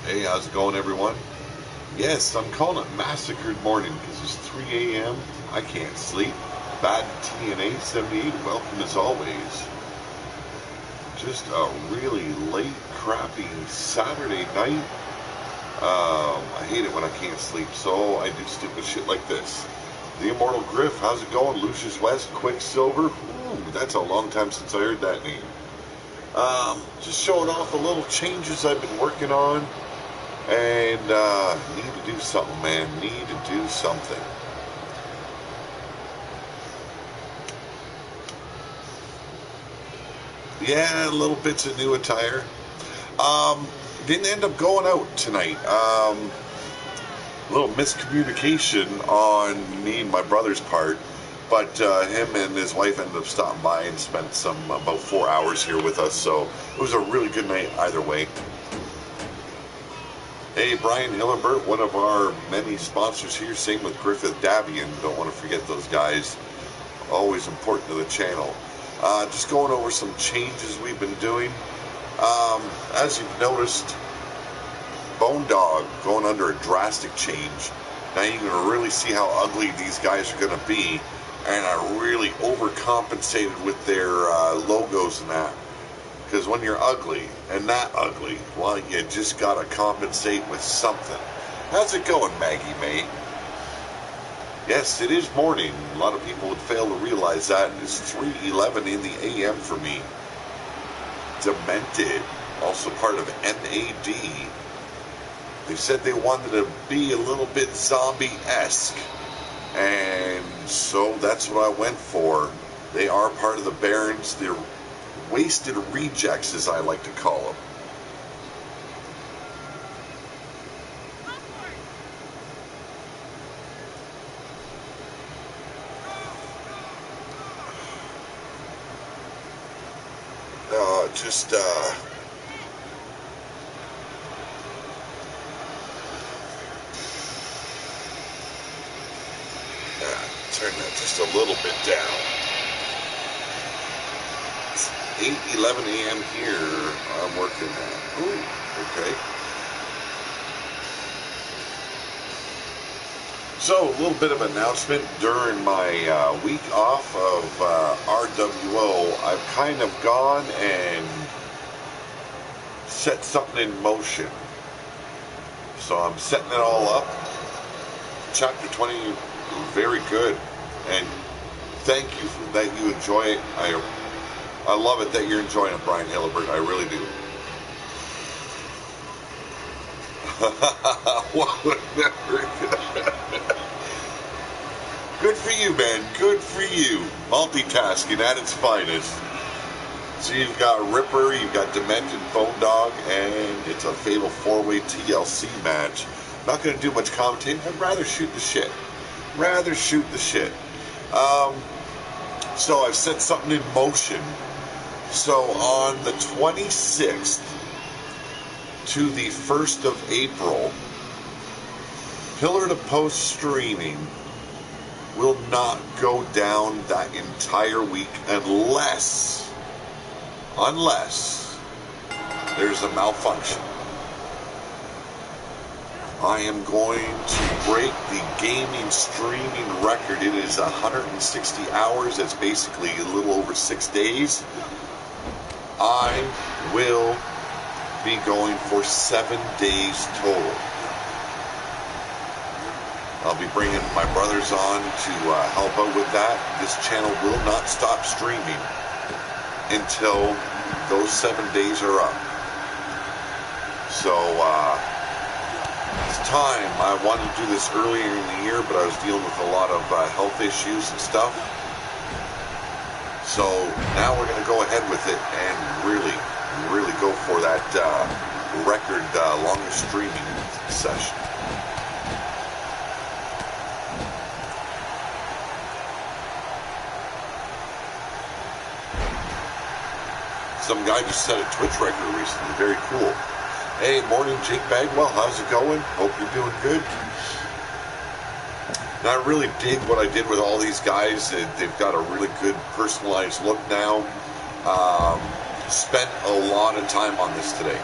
Hey, how's it going, everyone? Yes, I'm calling it Massacred Morning because it's 3 a.m. I can't sleep. Bad TNA 78, welcome as always. Just a really late, crappy Saturday night. I hate it when I can't sleep, so I do stupid shit like this. The Immortal Griff, how's it going? Lucius West, Quicksilver. Ooh, that's a long time since I heard that name. Just showing off a little changes I've been working on. And need to do something, man. Need to do something. Yeah, little bits of new attire. Didn't end up going out tonight. A little miscommunication on me and my brother's part. But him and his wife ended up stopping by and spent about 4 hours here with us. So it was a really good night either way. Hey, Brian Hillenbert, one of our many sponsors here. Same with Griffith Davian. Don't want to forget those guys. Always important to the channel. Just going over some changes we've been doing. As you've noticed, Bone Dog going under a drastic change. Now you can really see how ugly these guys are going to be. And I really overcompensated with their logos and that. Because when you're ugly and that ugly, well, you just got to compensate with something. How's it going, Maggie May? Yes, it is morning. A lot of people would fail to realize that. It's 3:11 in the a.m. for me. Demented, also part of NAD. They said they wanted to be a little bit zombie-esque. And so that's what I went for. They are part of the Barons. They're wasted rejects, as I like to call them. Turn that just a little bit down. 8:11 a.m. here. I'm working at. Ooh, okay. So, a little bit of announcement during my week off of RWO. I've kind of gone and set something in motion. So I'm setting it all up. Chapter 20, very good, and thank you for that. You enjoy it. I love it that you're enjoying it, Brian Hillebert. I really do. Good for you, man. Good for you. Multitasking at its finest. So you've got Ripper, you've got Demented, Bone Dog, and it's a fatal 4-way TLC match. Not going to do much commentating. I'd rather shoot the shit. So I've set something in motion. So on the 26th to the 1st of April, Pillar to Post streaming will not go down that entire week unless there's a malfunction. I am going to break the gaming streaming record. It is 160 hours. That's basically a little over 6 days. I will be going for 7 days total. I'll be bringing my brothers on to help out with that. This channel will not stop streaming until those 7 days are up. So, it's time. I wanted to do this earlier in the year, but I was dealing with a lot of health issues and stuff. So now we're going to go ahead with it and really go for that record longest streaming session. Some guy just set a Twitch record recently. Very cool. Hey, morning, Jake Bagwell. How's it going? Hope you're doing good. And I really dig what I did with all these guys. They've got a really good personalized look now. Spent a lot of time on this today.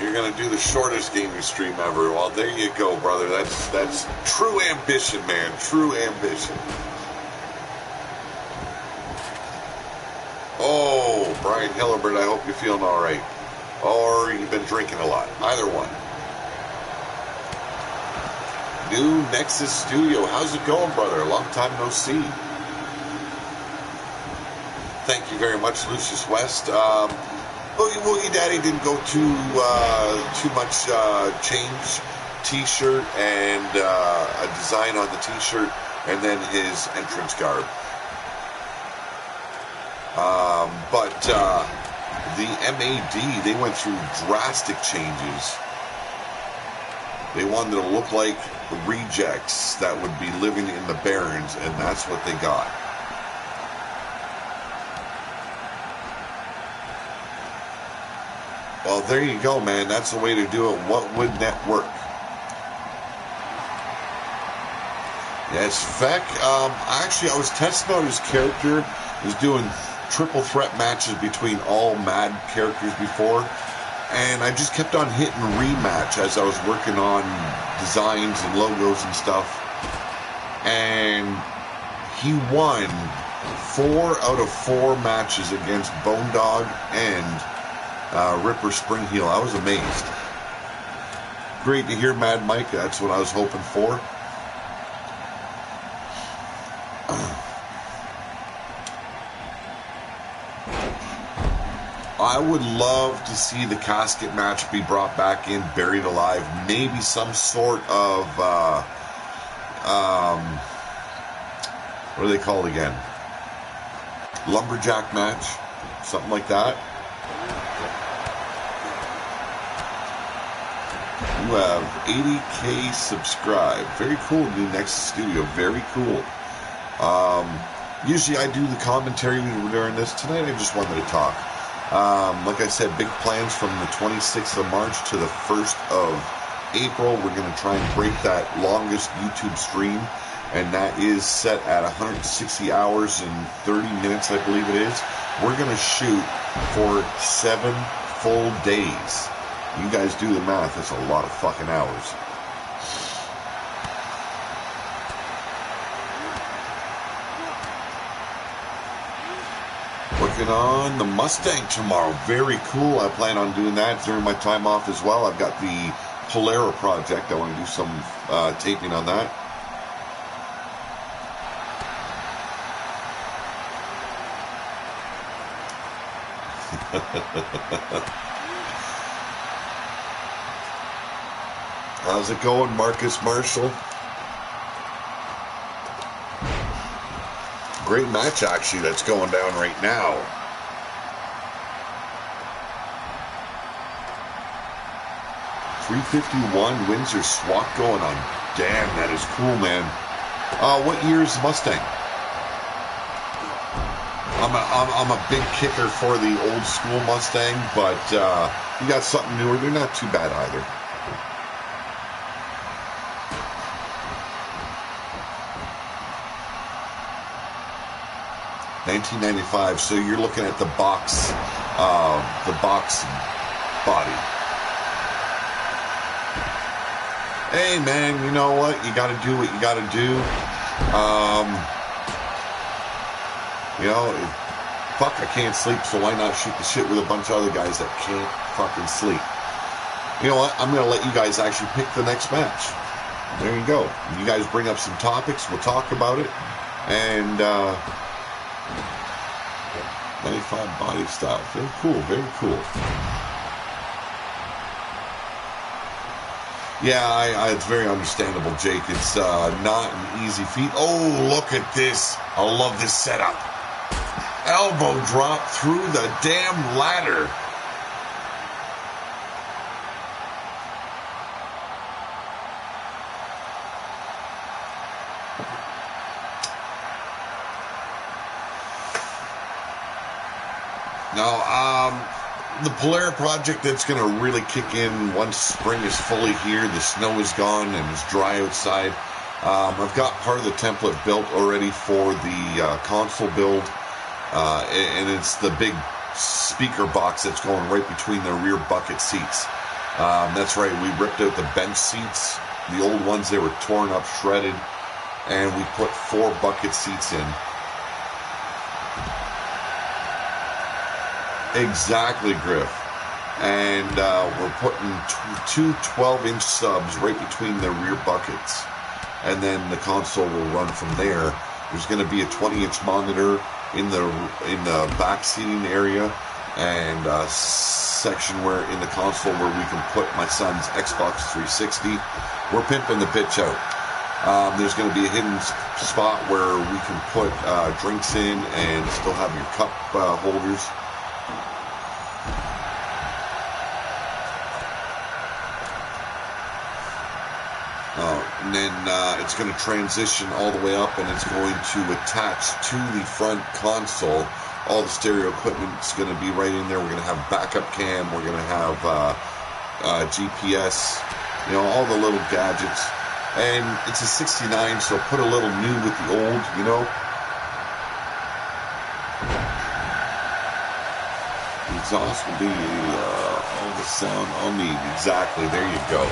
You're going to do the shortest gaming stream ever. Well, there you go, brother. That's true ambition, man. True ambition. Oh, Brian Hillibert, I hope you're feeling all right. Or you've been drinking a lot. Either one. New Nexus Studio. How's it going, brother? Long time no see. Thank you very much, Lucius West. Woogie Daddy didn't go too much change. T-shirt and a design on the T-shirt, and then his entrance garb. But the MAD, they went through drastic changes. They wanted to look like the rejects that would be living in the Barrens, and that's what they got. Well, there you go, man. That's the way to do it. What would that work? Yes, Feck. Actually, I was testing out his character. He was doing triple threat matches between all Mad characters before, and I just kept on hitting rematch as I was working on designs and logos and stuff, and he won 4 out of 4 matches against Bone Dog and Ripper Springheel. I was amazed. Great to hear, Mad Mike. That's what I was hoping for. I would love to see the casket match be brought back in, Buried Alive. Maybe some sort of, what are they called again? Lumberjack match. Something like that. You have 80K subscribed. Very cool, New Nexus Studio. Very cool. Usually I do the commentary during this. Tonight I just wanted to talk. Like I said, big plans from the 26th of March to the 1st of April. We're going to try and break that longest YouTube stream, and that is set at 160 hours and 30 minutes, I believe it is. We're going to shoot for 7 full days. You guys do the math. That's a lot of fucking hours. Working on the Mustang tomorrow. Very cool. I plan on doing that during my time off as well. I've got the MidAir Project. I want to do some taping on that. How's it going, Marcus Marshall? Great match, actually, that's going down right now. .351 Windsor SWAT going on. Damn, that is cool, man. What year is Mustang? I'm a big kicker for the old school Mustang, but you got something newer. They're not too bad either. $1995, so you're looking at the box body. Hey man, you know what? You got to do what you got to do. You know, fuck, I can't sleep, so why not shoot the shit with a bunch of other guys that can't fucking sleep? You know what? I'm gonna let you guys actually pick the next match. There you go. You guys bring up some topics. We'll talk about it, and. 95 body style. Very cool, very cool. Yeah, it's very understandable, Jake. It's not an easy feat. Oh, look at this. I love this setup. Elbow drop through the damn ladder. Now, the MidAir Project, that's going to really kick in once spring is fully here, the snow is gone, and it's dry outside. I've got part of the template built already for the console build, and it's the big speaker box that's going right between the rear bucket seats. That's right, we ripped out the bench seats. The old ones, they were torn up, shredded, and we put 4 bucket seats in. Exactly, Griff. And we're putting two 12-inch subs right between the rear buckets. And then the console will run from there. There's going to be a 20-inch monitor in the back seating area, and a section where in the console where we can put my son's Xbox 360. We're pimping the pitch out. There's going to be a hidden spot where we can put drinks in and still have your cup holders. And then it's going to transition all the way up, and it's going to attach to the front console. All the stereo equipment's going to be right in there. We're going to have backup cam. We're going to have GPS, all the little gadgets. And it's a 69, so put a little new with the old, The exhaust will be all the sound I'll need. Exactly, there you go.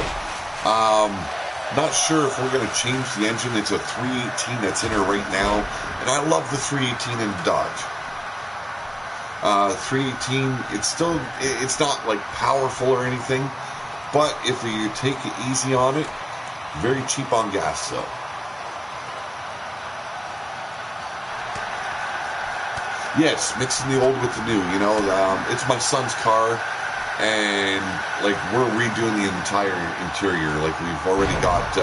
Not sure if we're going to change the engine. It's a 318 that's in her right now, and I love the 318 in Dodge. 318, it's not like powerful or anything, but if you take it easy on it, very cheap on gas though. Yes, mixing the old with the new, it's my son's car, and like we're redoing the entire interior. Like we've already got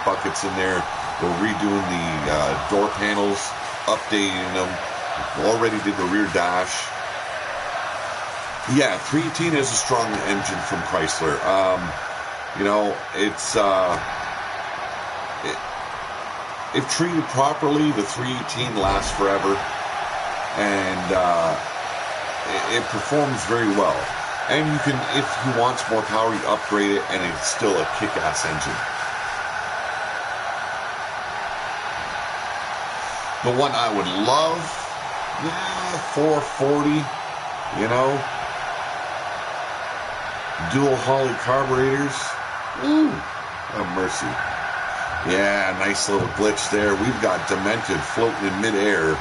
buckets in there. We're redoing the door panels, updating them. We already did the rear dash. Yeah, 318 is a strong engine from Chrysler. It's if treated properly, the 318 lasts forever, and it performs very well. And you can, if he wants more power, you upgrade it, and it's still a kick-ass engine. The one I would love, 440, dual Holley carburetors. Ooh, oh mercy. Yeah, nice little glitch there. We've got Demented floating in midair,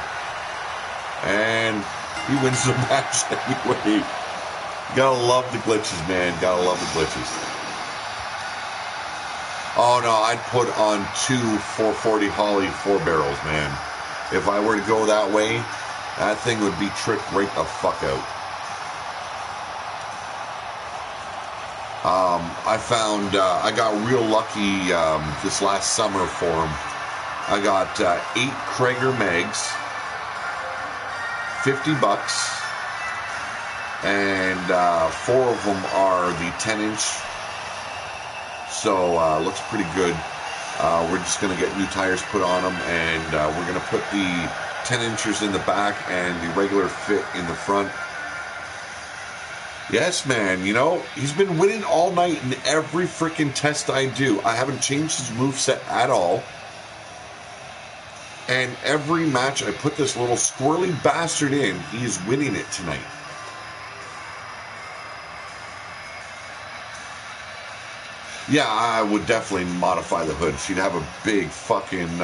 and he wins the match anyway. Gotta love the glitches, man. Gotta love the glitches. Oh no, I'd put on 2 440 Holley 4 barrels, man. If I were to go that way, that thing would be tricked right the fuck out. I found, I got real lucky this last summer for him. I got 8 Krager Megs, $50. And 4 of them are the 10-inch, so looks pretty good. We're just going to get new tires put on them, and we're going to put the 10 inches in the back and the regular fit in the front. Yes, man, he's been winning all night in every freaking test I do. I haven't changed his moveset at all. And every match I put this little squirrely bastard in, he is winning it tonight. Yeah, I would definitely modify the hood. She'd have a big fucking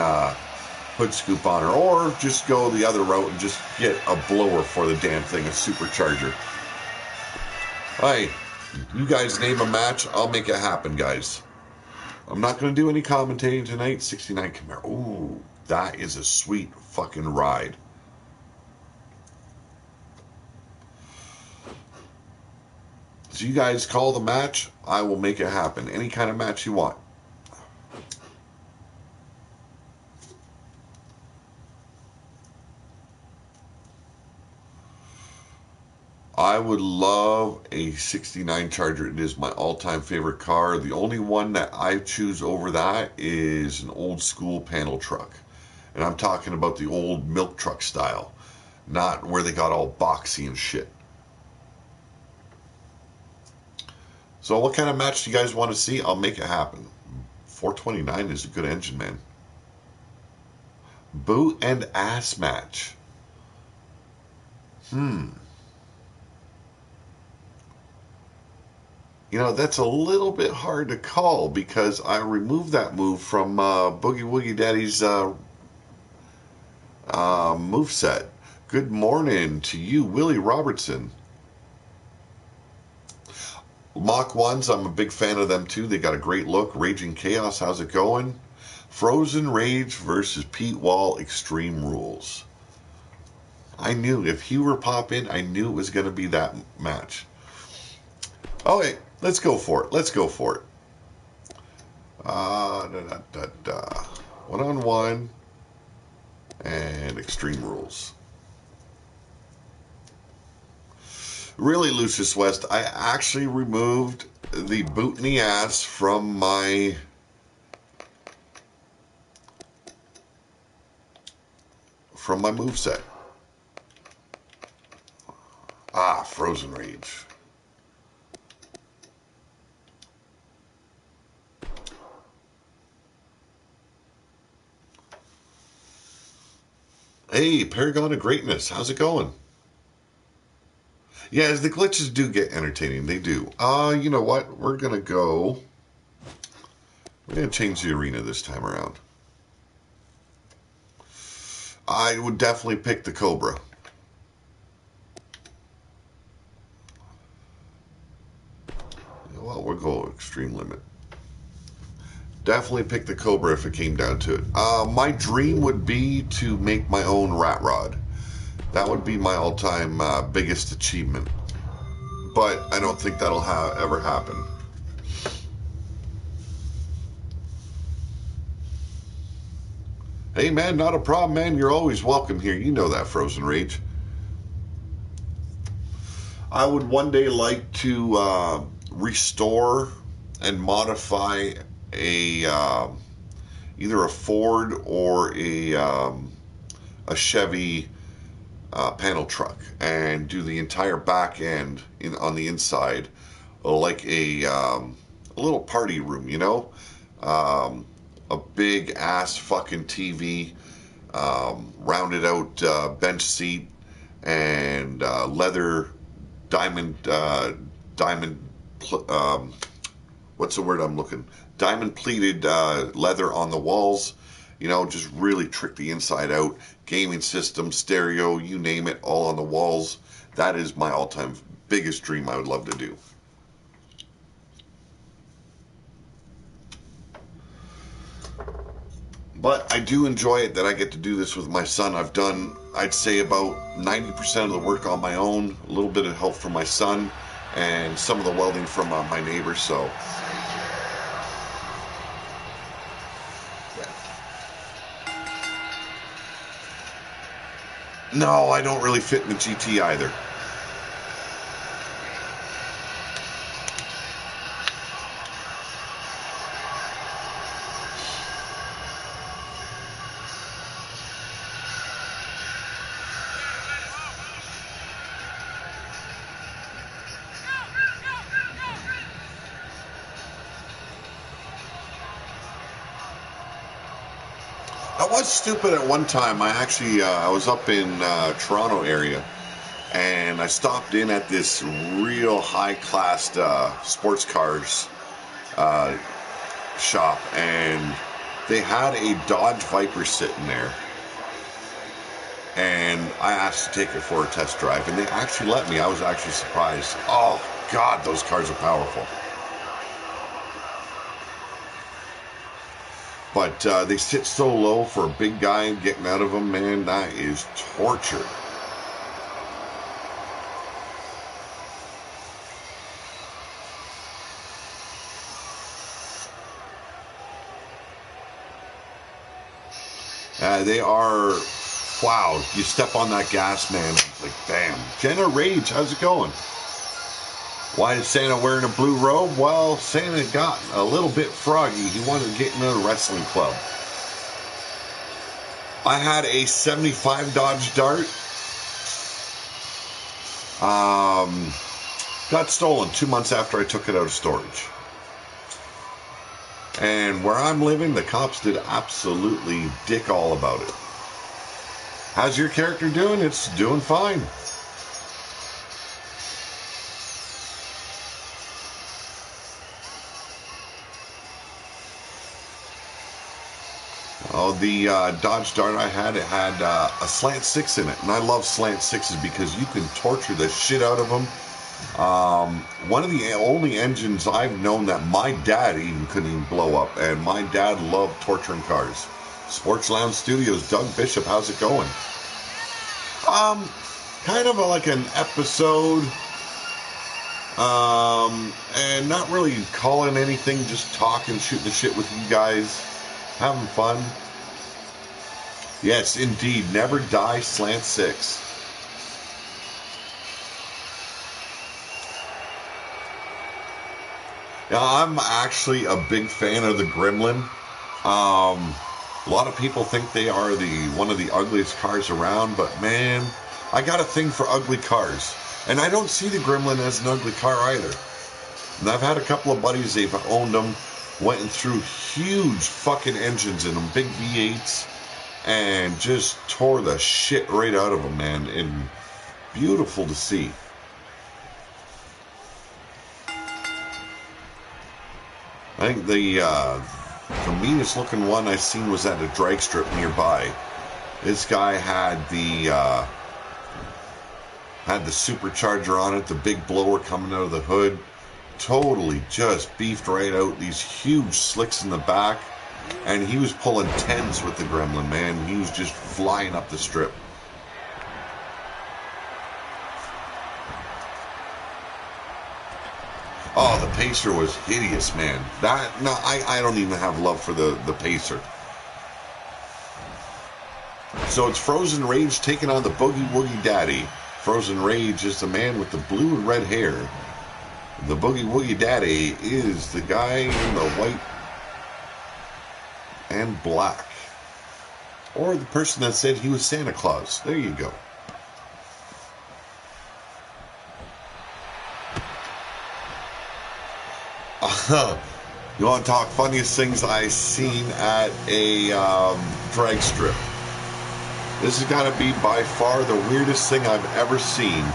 hood scoop on her. Or just go the other route and just get a blower for the damn thing, a supercharger. Hey, you guys name a match, I'll make it happen, guys. I'm not going to do any commentating tonight. 69 Camaro. Ooh, that is a sweet fucking ride. So you guys call the match, I will make it happen. Any kind of match you want. I would love a 69 Charger. It is my all-time favorite car. The only one that I choose over that is an old school panel truck. And I'm talking about the old milk truck style. Not where they got all boxy and shit. So what kind of match do you guys want to see? I'll make it happen. 429 is a good engine, man. Boot and ass match. You know, that's a little bit hard to call because I removed that move from Boogie Woogie Daddy's move set. Good morning to you, Willie Robertson. Mach 1s, I'm a big fan of them too. They got a great look. Raging Chaos, how's it going? Frozen Rage versus Pete Wall Extreme Rules. I knew if he were pop in, I knew it was going to be that match. Oh, wait, let's go for it. Let's go for it. One-on-one and Extreme Rules. Really, Lucius West, I actually removed the boot in the ass from my moveset. Frozen Rage. Hey, Paragon of Greatness, how's it going? Yeah, the glitches do get entertaining. They do. You know what? We're going to change the arena this time around. I would definitely pick the Cobra. Well, we'll go Extreme Limit. Definitely pick the Cobra if it came down to it. My dream would be to make my own Rat Rod. That would be my all-time biggest achievement. But I don't think that'll ever happen. Hey, man, not a problem, man. You're always welcome here. You know that, Frozen Rage. I would one day like to restore and modify either a Ford or a Chevy panel truck and do the entire back end on the inside like a little party room, you know, a big ass fucking TV, rounded out bench seat, and leather diamond what's the word I'm looking? Diamond pleated leather on the walls. You know, just really trick the inside out. Gaming system, stereo, you name it, all on the walls. That is my all-time biggest dream I would love to do. But I do enjoy it that I get to do this with my son. I've done, I'd say, about 90% of the work on my own, a little bit of help from my son, and some of the welding from my neighbors, so... No, I don't really fit in the GT either. I was stupid at one time. I was up in Toronto area, and I stopped in at this real high-class sports cars shop, and they had a Dodge Viper sitting there, and I asked to take it for a test drive, and they actually let me. I was actually surprised. Oh, God, those cars are powerful. But they sit so low for a big guy, and getting out of them, man, that is torture. They are, wow, you step on that gas, man, like, bam. Jenna Rage, how's it going? Why is Santa wearing a blue robe? Well, Santa got a little bit froggy. He wanted to get into a wrestling club. I had a 75 Dodge Dart. Got stolen 2 months after I took it out of storage. And where I'm living, the cops did absolutely dick all about it. How's your character doing? It's doing fine. Oh, the Dodge Dart I had, it had a slant 6 in it. And I love slant 6s because you can torture the shit out of them. One of the only engines I've known that my dad even couldn't even blow up. And my dad loved torturing cars. Sports Lounge Studios, Doug Bishop, how's it going? Kind of like an episode. And not really calling anything, just talking, shooting the shit with you guys. Having fun. Yes, indeed. Never Die Slant 6. Yeah, I'm actually a big fan of the Gremlin. A lot of people think they are one of the ugliest cars around, but man, I got a thing for ugly cars. And I don't see the Gremlin as an ugly car either. And I've had a couple of buddies, they've owned them, went through huge fucking engines in them, big V8s, and just tore the shit right out of them, man. And beautiful to see. I think the meanest looking one I seen was at a drag strip nearby. This guy had the supercharger on it, the big blower coming out of the hood. Totally just beefed right out, these huge slicks in the back. And he was pulling 10s with the Gremlin, man. He was just flying up the strip. Oh, the Pacer was hideous, man. I don't even have love for the Pacer. So it's Frozen Rage taking on the Boogie Woogie Daddy. Frozen Rage is the man with the blue and red hair. The Boogie Woogie Daddy is the guy in the white and black. Or the person that said he was Santa Claus. There you go. You want to talk funniest things I seen at a drag strip? This has got to be by far the weirdest thing I've ever seen.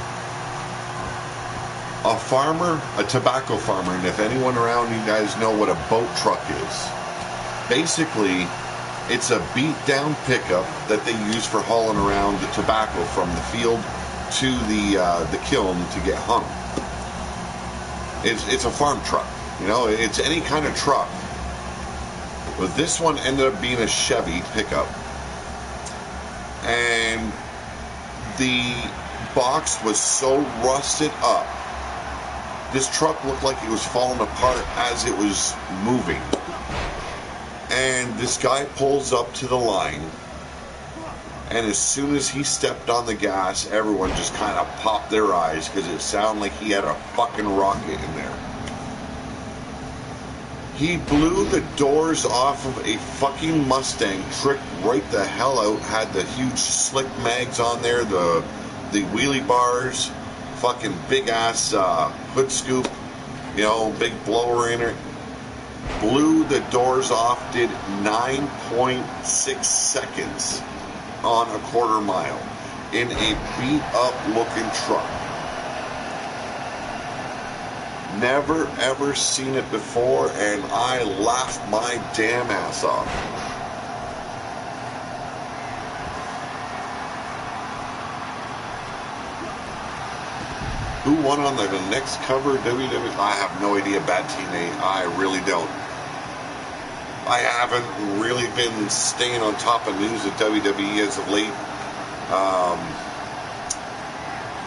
A farmer, a tobacco farmer, and if anyone around you guys know what a boat truck is, basically it's a beat down pickup that they use for hauling around the tobacco from the field to the kiln to get hung. It's a farm truck. You know, it's any kind of truck. But this one ended up being a Chevy pickup. And the box was so rusted up. This truck looked like it was falling apart as it was moving. And this guy pulls up to the line. And as soon as he stepped on the gas, everyone just kind of popped their eyes because it sounded like he had a fucking rocket in there. He blew the doors off of a fucking Mustang, tricked right the hell out, had the huge slick mags on there, the wheelie bars, fucking big ass hood scoop, you know, big blower in it. Blew the doors off, did 9.6 seconds on a quarter mile in a beat up looking truck. Never ever seen it before, and I laughed my damn ass off. Who won on the next cover WWE? I have no idea, Bad Teammate. I really don't. I haven't really been staying on top of news at WWE as of late.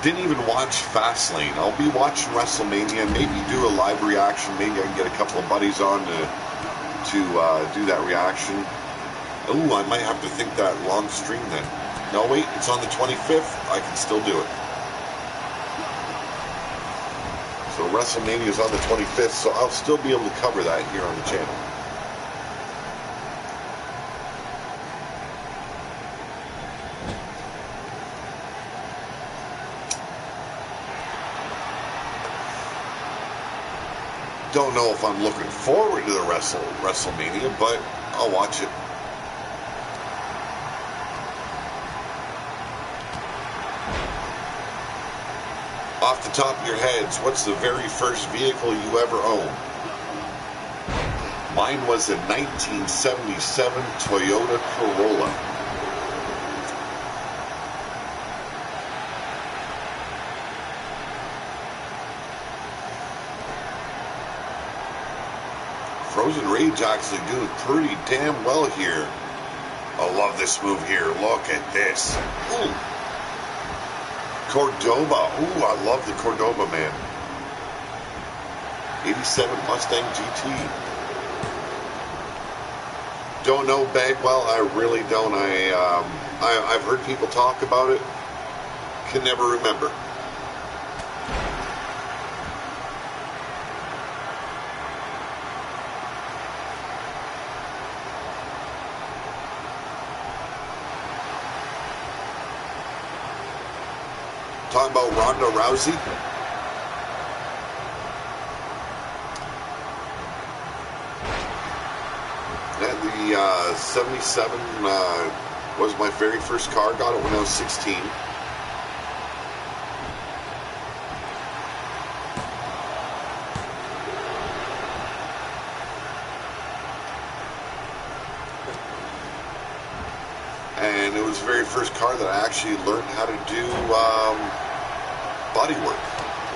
Didn't even watch Fastlane. I'll be watching WrestleMania, maybe do a live reaction. Maybe I can get a couple of buddies on to do that reaction. Ooh, I might have to think that long stream then. No, wait, it's on the 25th. I can still do it. So WrestleMania is on the 25th, so I'll still be able to cover that here on the channel. Don't know if I'm looking forward to the WrestleMania, but I'll watch it. Off the top of your heads, what's the very first vehicle you ever owned? Mine was a 1977 Toyota Corolla. Frozen Rage actually doing pretty damn well here. I love this move here. Look at this. Ooh. Cordoba. Ooh, I love the Cordoba, man. 87 Mustang GT. Don't know Bagwell. I really don't. I've heard people talk about it. Can never remember. Talking about Ronda Rousey. And the 77 was my very first car. Got it when I was 16. And it was the very first car that I actually learned how to do body work.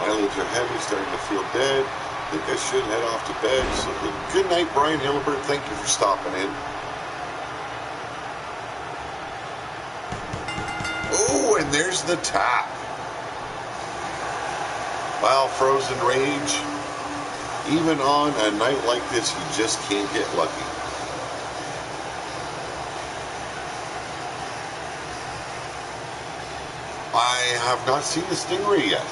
Eyelids are heavy, starting to feel dead. Think I should head off to bed. So good night, Brian Hillibert. Thank you for stopping in. Oh, and there's the tap. Wow, Frozen Rage. Even on a night like this, you just can't get lucky. I have not seen the Stingray yet.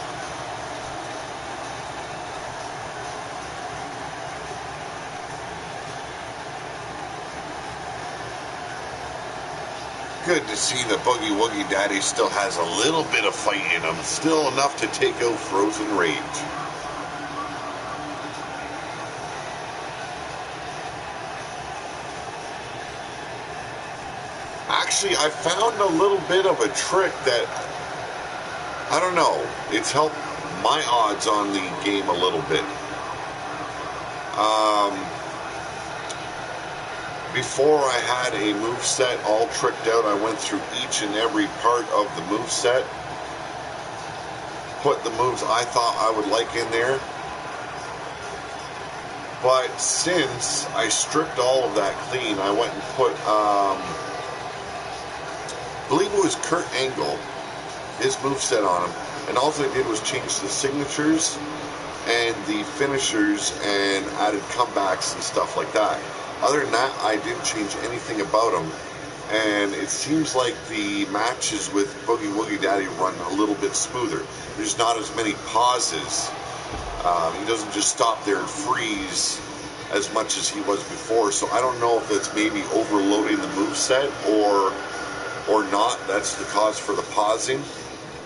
Good to see the Boogie Woogie Daddy still has a little bit of fight in him. Still enough to take out Frozen Rage. Actually, I found a little bit of a trick that, I don't know, it's helped my odds on the game a little bit. Before I had a moveset all tricked out, I went through each and every part of the moveset, put the moves I thought I would like in there. But since I stripped all of that clean, I went and put, I believe it was Kurt Angle, his moveset on him, and all I did was change the signatures and the finishers and added comebacks and stuff like that. Other than that, I didn't change anything about him, and it seems like the matches with Boogie Woogie Daddy run a little bit smoother. There's not as many pauses. He doesn't just stop there and freeze as much as he was before, so I don't know if it's maybe overloading the moveset or not. That's the cause for the pausing,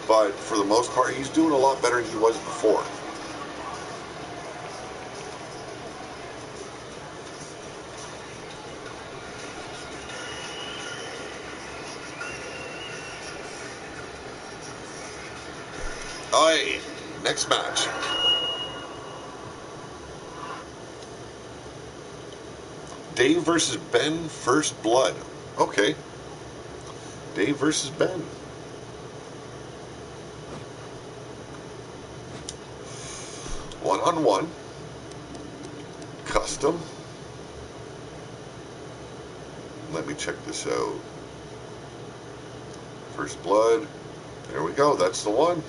but for the most part, he's doing a lot better than he was before. Alright, next match. Dave versus Ben, First Blood. Okay. Dave versus Ben. One-on-one. Custom. Let me check this out. First Blood. There we go. That's the one.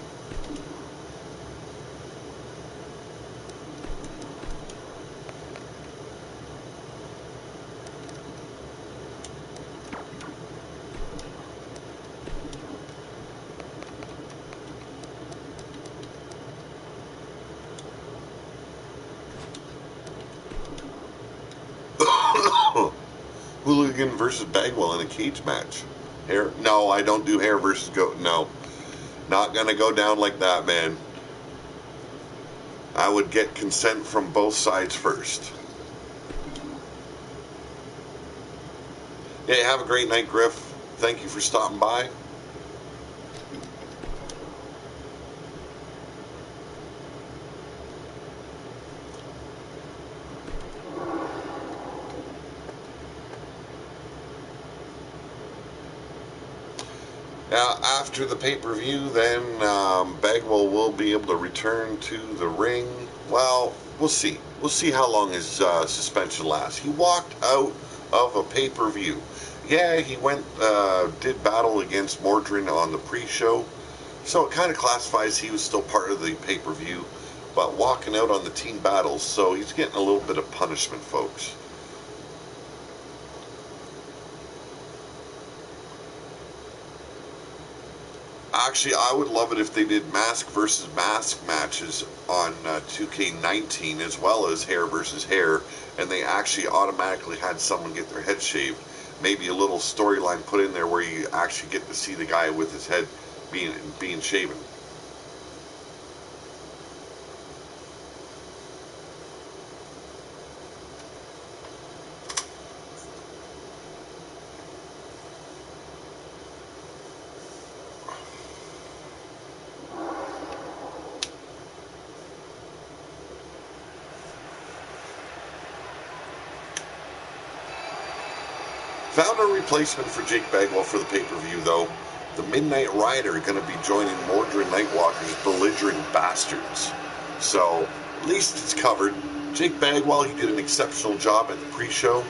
Hooligan versus Bagwell in a cage match. Hair? No, I don't do hair versus goat. No. Not gonna go down like that, man. I would get consent from both sides first. Hey, have a great night, Griff. Thank you for stopping by. Now, after the pay-per-view, then Bagwell will be able to return to the ring. Well, we'll see. We'll see how long his suspension lasts. He walked out of a pay-per-view. Yeah, he went, did battle against Mordrin on the pre-show. So it kind of classifies he was still part of the pay-per-view, but walking out on the team battles, so he's getting a little bit of punishment, folks. Actually, I would love it if they did mask versus mask matches on 2K19 as well as hair versus hair, and they actually automatically had someone get their head shaved. Maybe a little storyline put in there where you actually get to see the guy with his head being shaven. Found a replacement for Jake Bagwell for the pay-per-view, though. The Midnight Rider going to be joining Mordred Nightwalker's Belligerent Bastards. So, at least it's covered. Jake Bagwell, he did an exceptional job at the pre-show.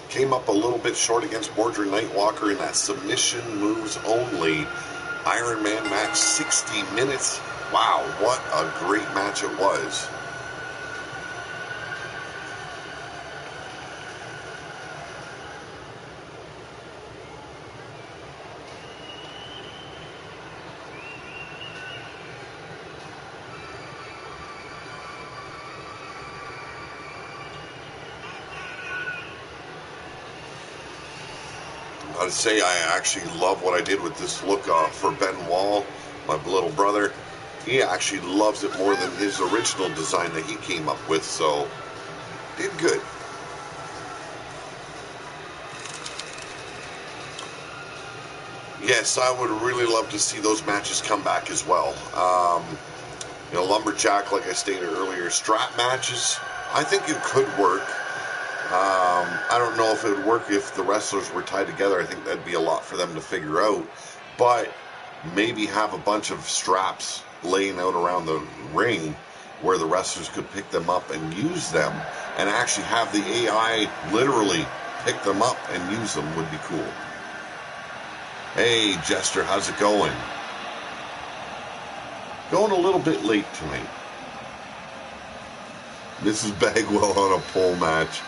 Came up a little bit short against Mordred Nightwalker in that submission moves only Iron Man match, 60 minutes. Wow, what a great match it was. I'd say I actually love what I did with this look for Ben Wall, my little brother. He actually loves it more than his original design that he came up with, so did good. Yes, I would really love to see those matches come back as well. You know, Lumberjack, like I stated earlier, strap matches, I think it could work. I don't know if it would work if the wrestlers were tied together. I think that'd be a lot for them to figure out. But maybe have a bunch of straps laying out around the ring where the wrestlers could pick them up and use them, and actually have the AI literally pick them up and use them would be cool. Hey, Jester, how's it going? Going a little bit late tonight. This is Bagwell on a pole match.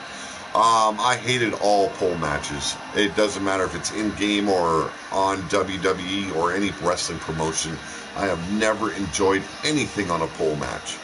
I hated all pole matches. It doesn't matter if it's in-game or on WWE or any wrestling promotion. I have never enjoyed anything on a pole match.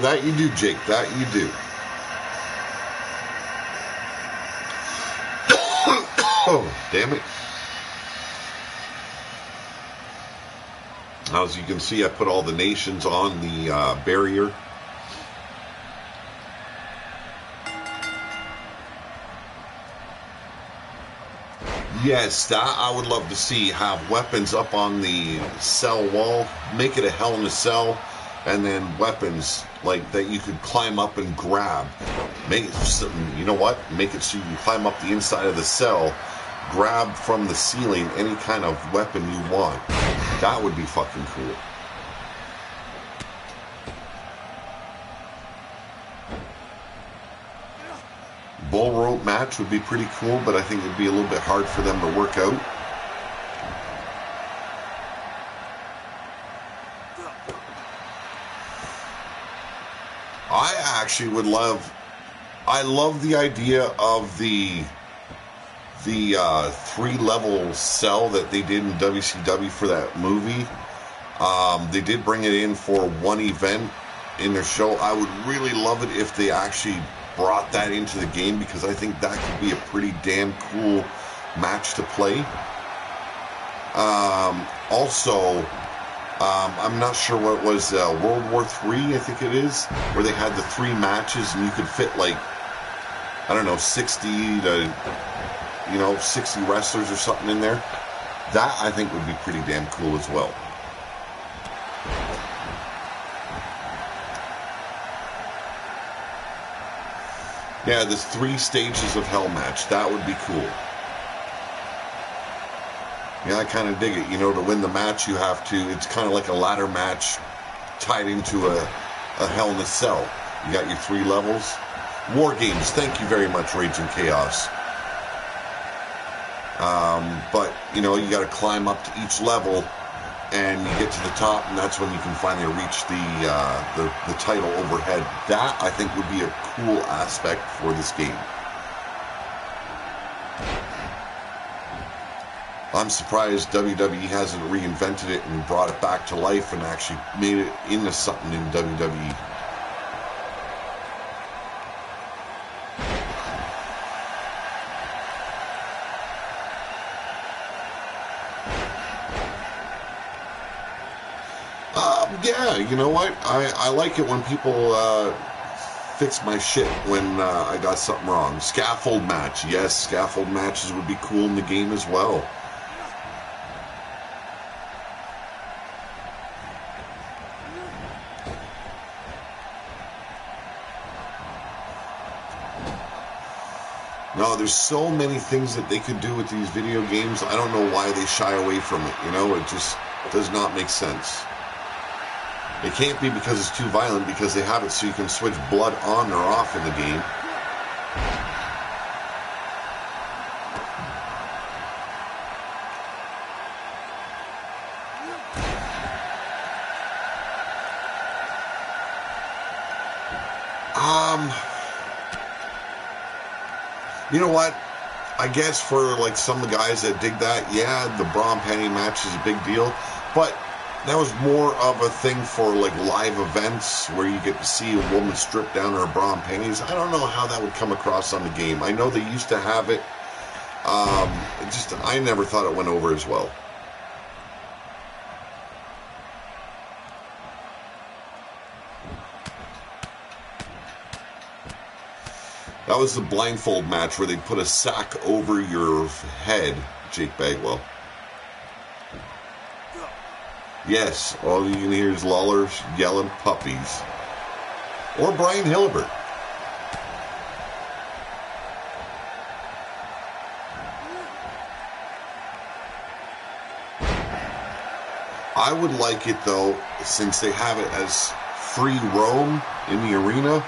That you do, Jake. That you do. Oh, damn it. As you can see, I put all the nations on the barrier. Yes, that I would love to see. Have weapons up on the cell wall. Make it a Hell in a Cell. And then weapons like that you could climb up and grab. Make it something, you know what? Make it so you can climb up the inside of the cell, grab from the ceiling any kind of weapon you want. That would be fucking cool. Bull rope match would be pretty cool, but I think it'd be a little bit hard for them to work out. I actually would I love the idea of the 3-level cell that they did in WCW for that movie. They did bring it in for one event in their show. I would really love it if they actually brought that into the game, because I think that could be a pretty damn cool match to play. Also, I'm not sure what it was, World War III, I think it is, where they had the 3 matches and you could fit like, I don't know, 60 to, 60 wrestlers or something in there. That I think would be pretty damn cool as well. Yeah, this 3 stages of Hell match, that would be cool. Yeah, I kind of dig it. To win the match, you have to, it's kind of like a ladder match tied into a Hell in a Cell. You got your 3 levels. War Games, thank you very much, Raging Chaos. But, you got to climb up to each level, and you get to the top, and that's when you can finally reach the title overhead. That, I think, would be a cool aspect for this game. I'm surprised WWE hasn't reinvented it and brought it back to life and actually made it into something in WWE. Yeah, you know what? I like it when people fix my shit when I got something wrong. Scaffold match. Yes, scaffold matches would be cool in the game as well. No, there's so many things that they could do with these video games. I don't know why they shy away from it. It just does not make sense. It can't be because it's too violent, because they have it so you can switch blood on or off in the game. You know what? I guess for like some of the guys that dig that, yeah, the bra and panty match is a big deal, but that was more of a thing for like live events where you get to see a woman strip down her bra and panties. I don't know how that would come across on the game. I know they used to have it. I never thought it went over as well. That was the blindfold match where they put a sack over your head, Jake Bagwell. Yes, all you can hear is Lawler's yelling puppies. Or Brian Hilbert. I would like it, though, since they have it as free roam in the arena,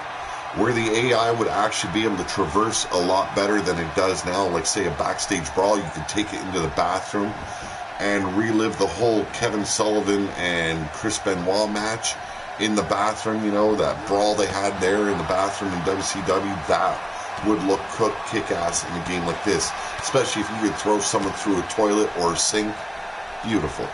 where the AI would actually be able to traverse a lot better than it does now. Like, say, a backstage brawl, you could take it into the bathroom and relive the whole Kevin Sullivan and Chris Benoit match in the bathroom. That brawl they had there in the bathroom in WCW, that would look kick-ass in a game like this. Especially if you could throw someone through a toilet or a sink. Beautiful.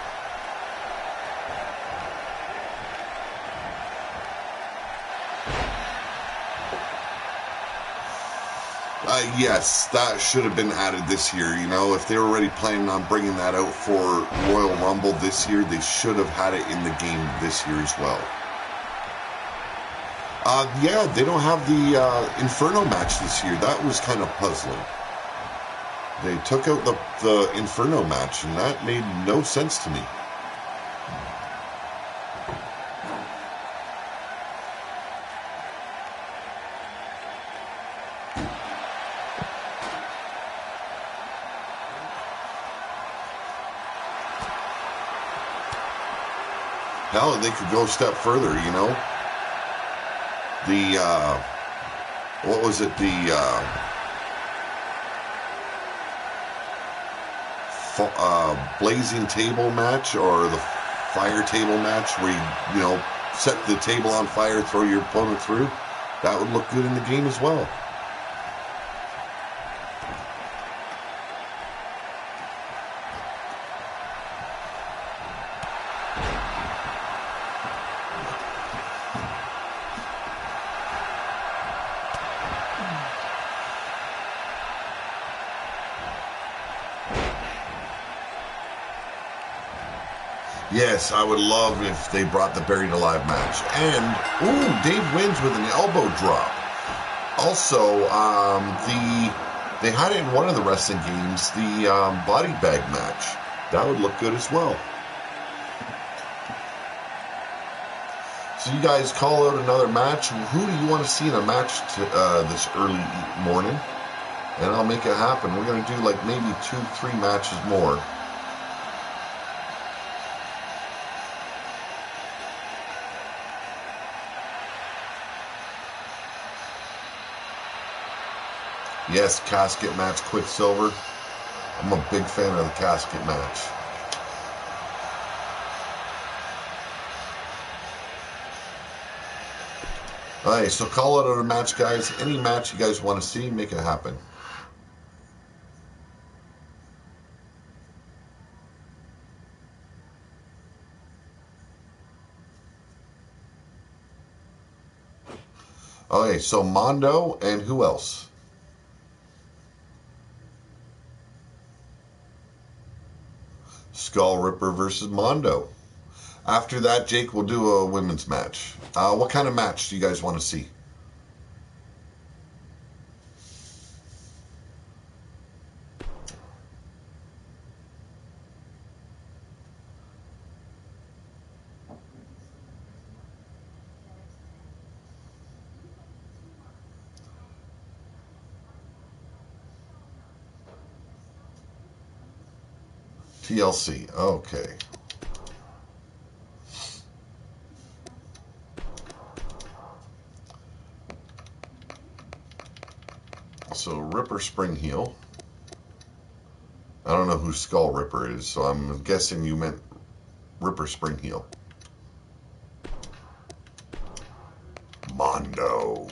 Yes, that should have been added this year. If they were already planning on bringing that out for Royal Rumble this year, they should have had it in the game this year as well. Yeah, they don't have the Inferno match this year. That was kind of puzzling. They took out the Inferno match, and that made no sense to me. Hell, they could go a step further, what was it, blazing table match, or the fire table match, where you set the table on fire, throw your opponent through. That would look good in the game as well. Yes, I would love if they brought the Buried Alive match. And, ooh, Dave wins with an elbow drop. Also, they had it in one of the wrestling games, the body bag match. That would look good as well. So you guys call out another match. Who do you want to see in a match this early morning? And I'll make it happen. We're going to do like maybe 2-3 matches more. Yes, casket match, Quicksilver. I'm a big fan of the casket match. Alright, so call it a match, guys. Any match you guys want to see, make it happen. Okay, so Mondo and who else? Skull Ripper versus Mondo. After that, Jake will do a women's match. What kind of match do you guys want to see? TLC, okay. So Ripper Spring Heel. I don't know who Skull Ripper is, so I'm guessing you meant Ripper Spring Heel. Mondo.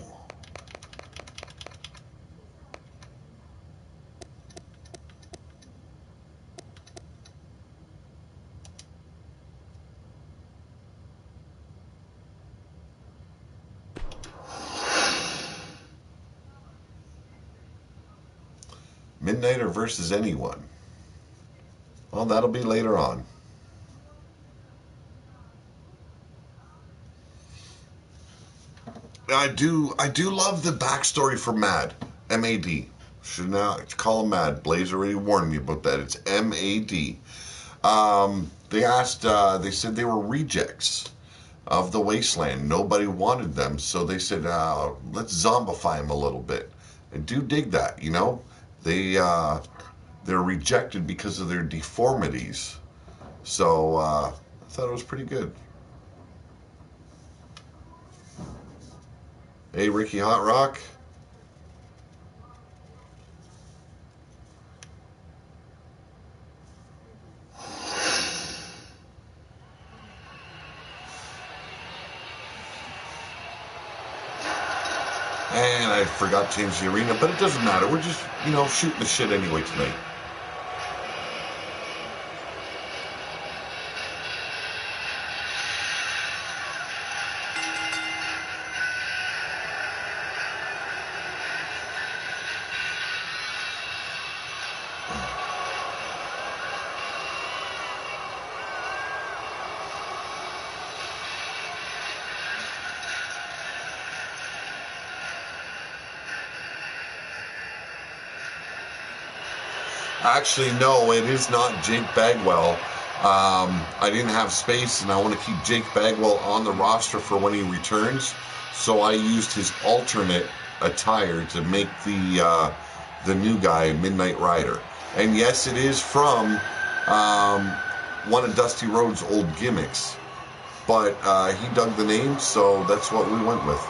Midnighter versus anyone. Well, that'll be later on. I do love the backstory for Mad. M-A-D. Should now call him Mad. Blaze already warned me about that. It's M-A-D. They said they were rejects of the Wasteland. Nobody wanted them, so they said, let's zombify them a little bit. I do dig that, you know? They're rejected because of their deformities. So I thought it was pretty good. Hey, Ricky Hot Rock. And I forgot to change the arena, but it doesn't matter. We're just, shooting the shit anyway tonight. Actually, no, it is not Jake Bagwell. I didn't have space, and I want to keep Jake Bagwell on the roster for when he returns, so I used his alternate attire to make the new guy Midnight Rider. And yes, it is from one of Dusty Rhodes' old gimmicks, but he dug the name, so that's what we went with.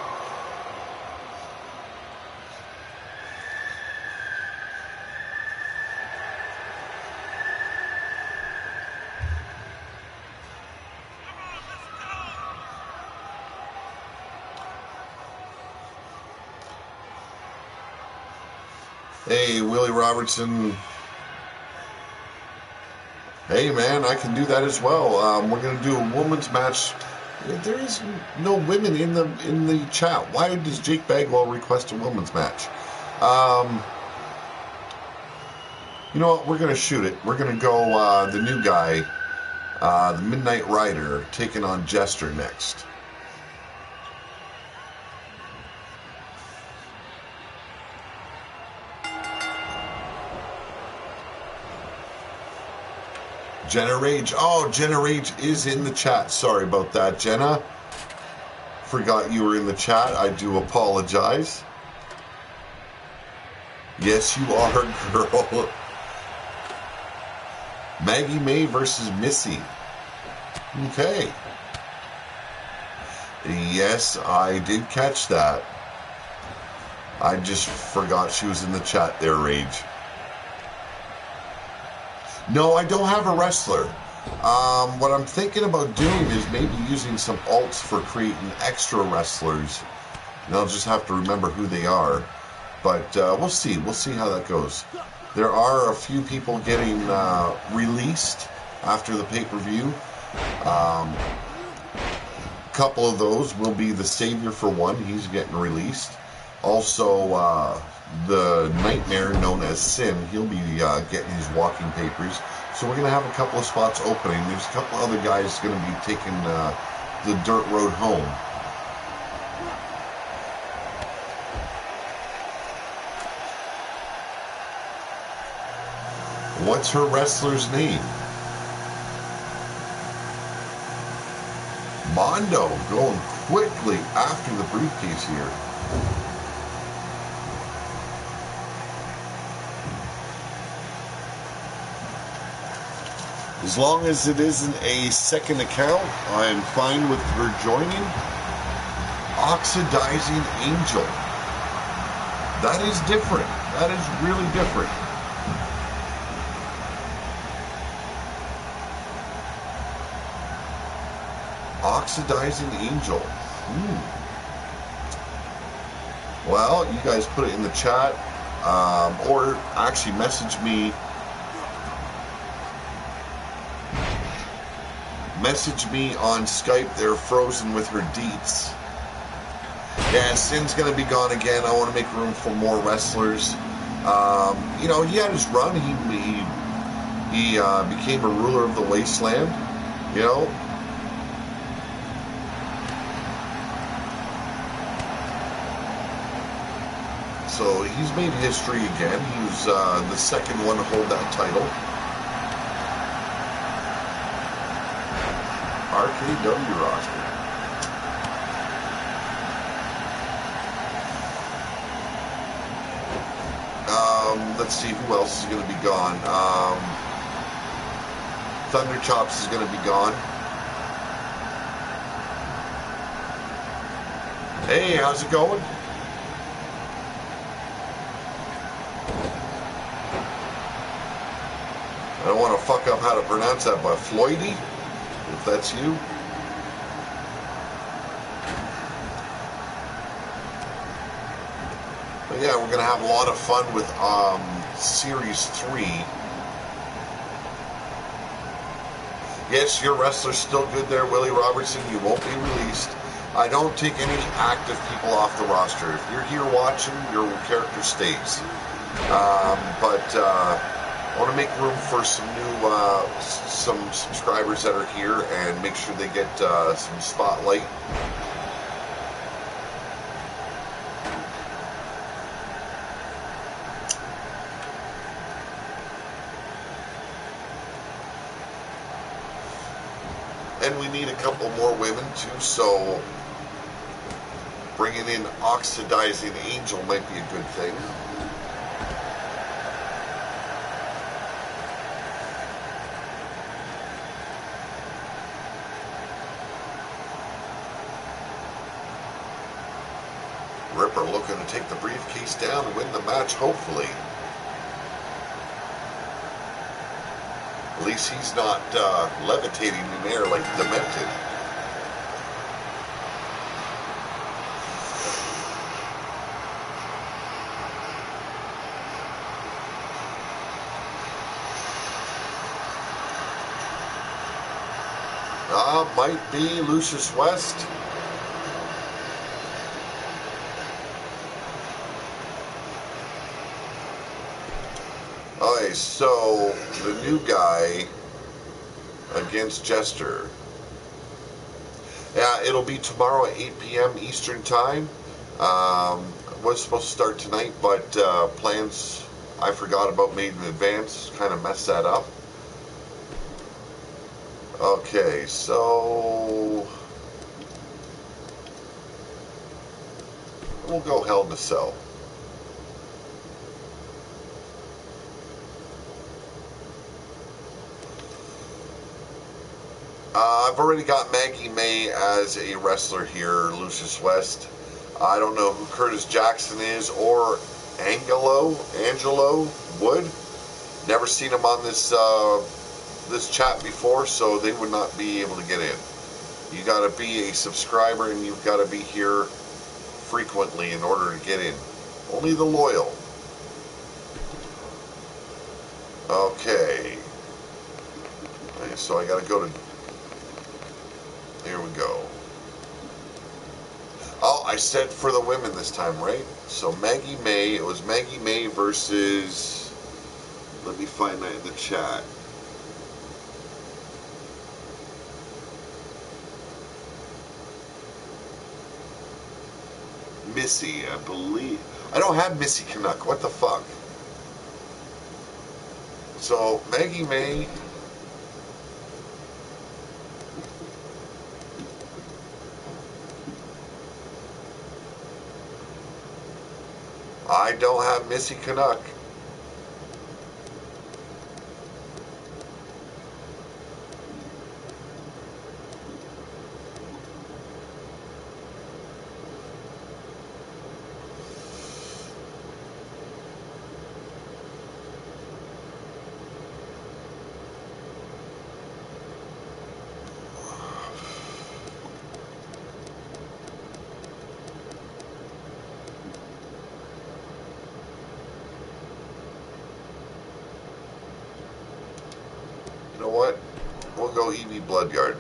Hey, Willie Robertson. Hey, man, I can do that as well. We're going to do a women's match. There is no women in the chat. Why does Jake Bagwell request a women's match? You know what? We're going to shoot it. We're going to go the new guy, The Midnight Rider taking on Jester next. Jenna Rage. Oh, Jenna Rage is in the chat. Sorry about that, Jenna. Forgot you were in the chat. I do apologize. Yes, you are, girl. Maggie May versus Missy. Okay. Yes, I did catch that. I just forgot she was in the chat there, Rage. No, I don't have a wrestler. What I'm thinking about doing is maybe using some alts for creating extra wrestlers. And I'll just have to remember who they are. But we'll see. We'll see how that goes. There are a few people getting released after the pay-per-view. A couple of those will be the Savior for one. He's getting released. Also, the Nightmare known as Sin, he'll be getting his walking papers. So we're going to have a couple of spots opening. There's a couple other guys going to be taking the dirt road home. What's her wrestler's name? Mondo going quickly after the briefcase here. As long as it isn't a second account, I'm fine with her joining. Oxidizing Angel. That is different. That is really different. Oxidizing Angel. Well, you guys put it in the chat, or actually message me. Message me on Skype. They're frozen with her deets. Yeah, Sin's going to be gone again. I want to make room for more wrestlers. You know, he had his run. He became a ruler of the wasteland. You know. So he's made history again. He was the second one to hold that title. RKW roster. Let's see who else is going to be gone. Thunder Chops is going to be gone. Hey, how's it going? I don't want to fuck up how to pronounce that, but Floydy, if that's you. But yeah, we're going to have a lot of fun with Series 3. Yes, your wrestler's still good there, Willie Robertson. You won't be released. I don't take any active people off the roster. If you're here watching, your character stays. I want to make room for some new, some subscribers that are here and make sure they get some spotlight. And we need a couple more women too, so bringing in Oxidizing Angel might be a good thing. Ripper looking to take the briefcase down and win the match, hopefully. At least he's not levitating in air like Demented. Might be Lucius West. Okay, so the new guy against Jester. Yeah, it'll be tomorrow at 8 p.m. Eastern Time. Was supposed to start tonight, but plans I forgot about made in advance. Kind of messed that up. Okay, so we'll go Hell in a Cell. I've already got Maggie May as a wrestler here, Lucius West. I don't know who Curtis Jackson is or Angelo Wood. Never seen him on this this chat before, so they would not be able to get in. You got to be a subscriber and you've got to be here frequently in order to get in. Only the loyal. Okay. So I got to go to... Here we go. Oh, I said for the women this time, right? So Maggie May, it was Maggie May versus... Let me find that in the chat. Missy, I believe. I don't have Missy Canuck. What the fuck? So Maggie May... I don't have Missy Canuck. You know what? We'll go Evie Bloodyard.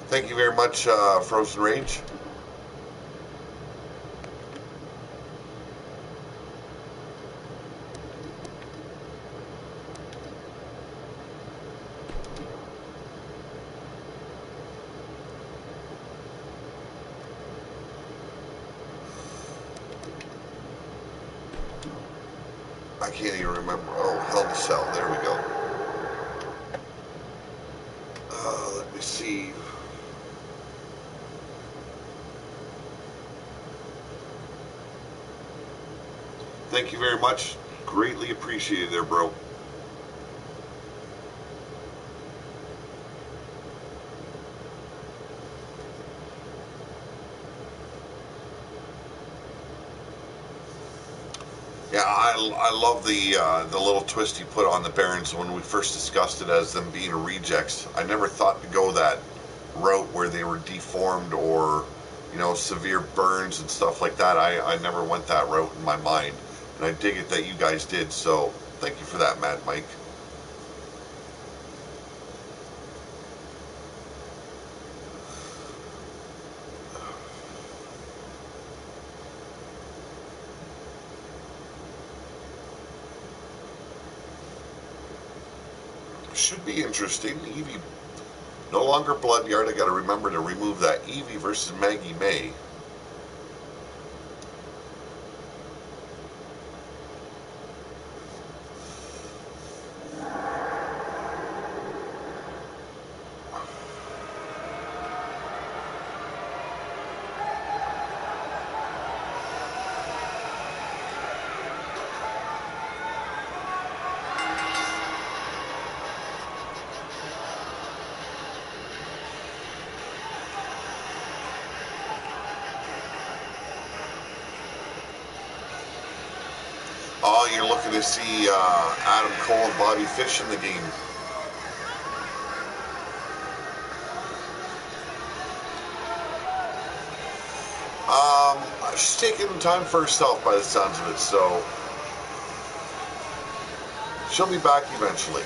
Thank you very much, Frozen Rage. I can't even remember. Oh, Hell in a Cell. There we go. Let me see. Thank you very much. Greatly appreciated there, bro. Yeah, I love the little twist you put on the Barons when we first discussed it as them being rejects. I never thought to go that route where they were deformed or, you know, severe burns and stuff like that. I never went that route in my mind. And I dig it that you guys did, so thank you for that, Mad Mike. Should be interesting. Evie, no longer Bloodyard. I got to remember to remove that. Evie versus Maggie May. Oh, you're looking to see Adam Cole and Bobby Fish in the game. She's taking time for herself by the sounds of it, so she'll be back eventually.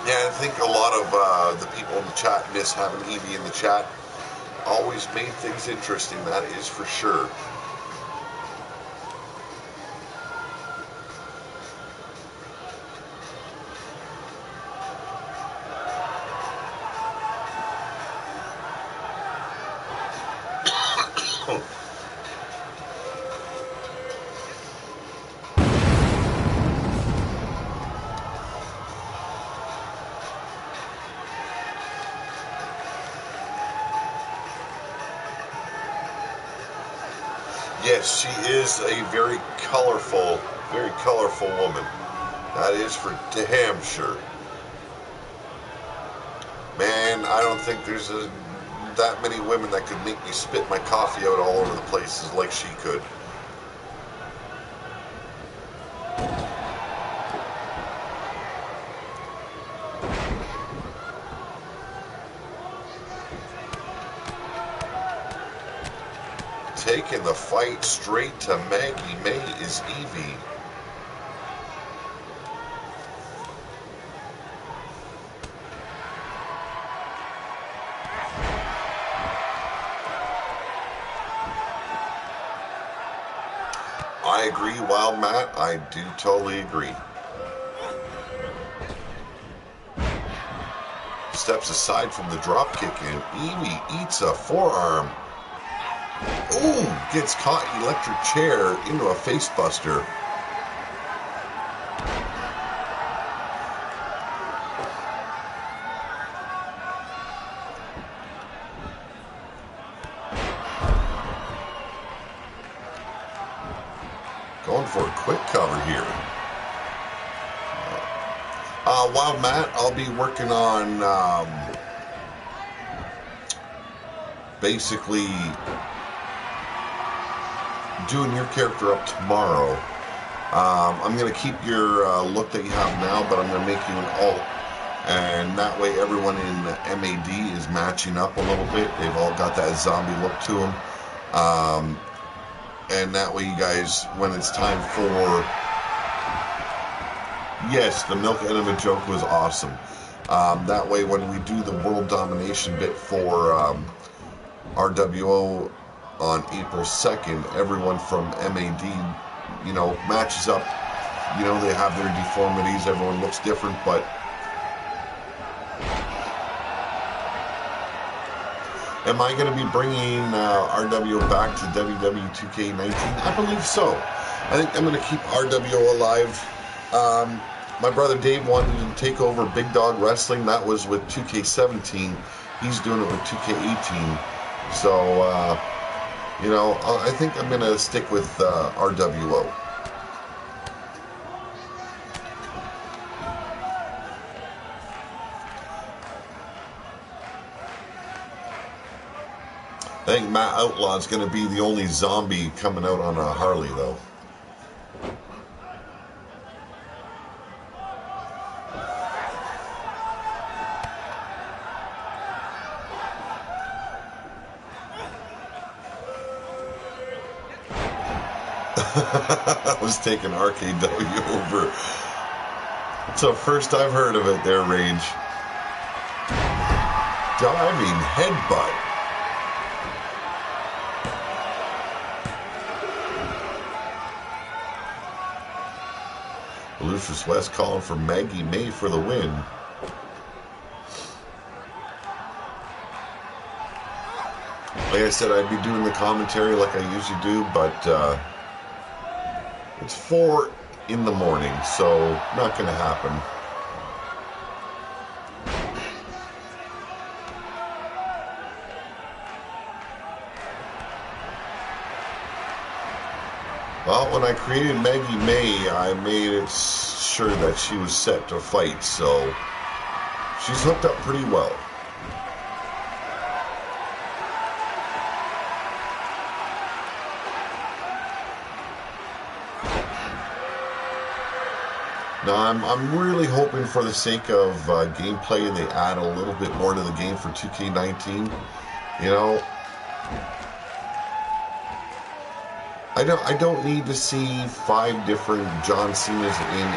Yeah, I think a lot of the people in the chat miss having Evie in the chat. Always made things interesting, that is for sure. Yes, she is a very colorful woman. That is for damn sure. Man, I don't think there's that many women that could make me spit my coffee out all over the places like she could. Taking the fight straight to Maggie May is Evie. I agree, Wild Matt. I do totally agree. Steps aside from the drop kick and Evie eats a forearm. Ooh, gets caught electric chair into a face buster. Going for a quick cover here. Wild Matt, I'll be working on basically doing your character up tomorrow. I'm going to keep your look that you have now, but I'm going to make you an alt. And that way everyone in MAD is matching up a little bit. They've all got that zombie look to them. And that way you guys, when it's time for... Yes, the milk enema joke was awesome. That way when we do the world domination bit for RWO on April 2nd, everyone from MAD, you know, matches up. You know, they have their deformities. Everyone looks different, but am I going to be bringing RWO back to WWE 2K19? I believe so. I think I'm going to keep RWO alive. My brother Dave wanted to take over Big Dog Wrestling. That was with 2K17. He's doing it with 2K18. So, you know, I think I'm going to stick with RWO. I think Matt Outlaw is going to be the only zombie coming out on a Harley, though. I was taking RKW over. It's the first I've heard of it there, Rage. Diving headbutt. Lucius West calling for Maggie May for the win. Like I said, I'd be doing the commentary like I usually do, but it's 4 in the morning, so not going to happen. Well, when I created Maggie May, I made it sure that she was set to fight, so she's hooked up pretty well. Now, I'm really hoping for the sake of gameplay, they add a little bit more to the game for 2K19. You know, I don't need to see 5 different John Cena's in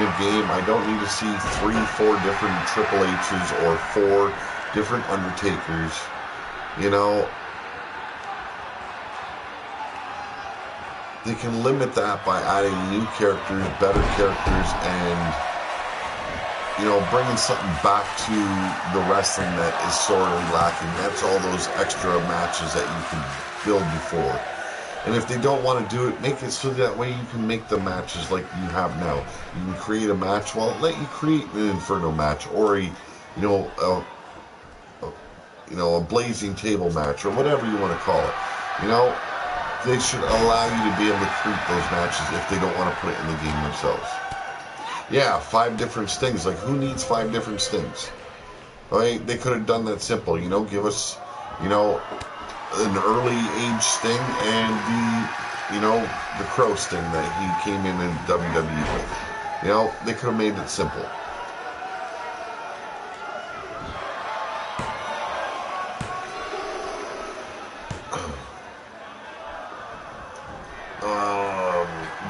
a game. I don't need to see 3, 4 different Triple H's or 4 different Undertakers. You know, they can limit that by adding new characters, better characters, and, you know, bringing something back to the wrestling that is sorely lacking. That's all those extra matches that you can build before. And if they don't want to do it, make it so that way you can make the matches like you have now. You can create a match. Well, let you create an Inferno match or a blazing table match or whatever you want to call it. You know, they should allow you to be able to create those matches if they don't want to put it in the game themselves. Yeah, 5 different stings. Like, who needs 5 different stings? Right? They could have done that simple. You know, give us, you know, an early age sting and the Crow sting that he came in WWE with. You know, they could have made it simple.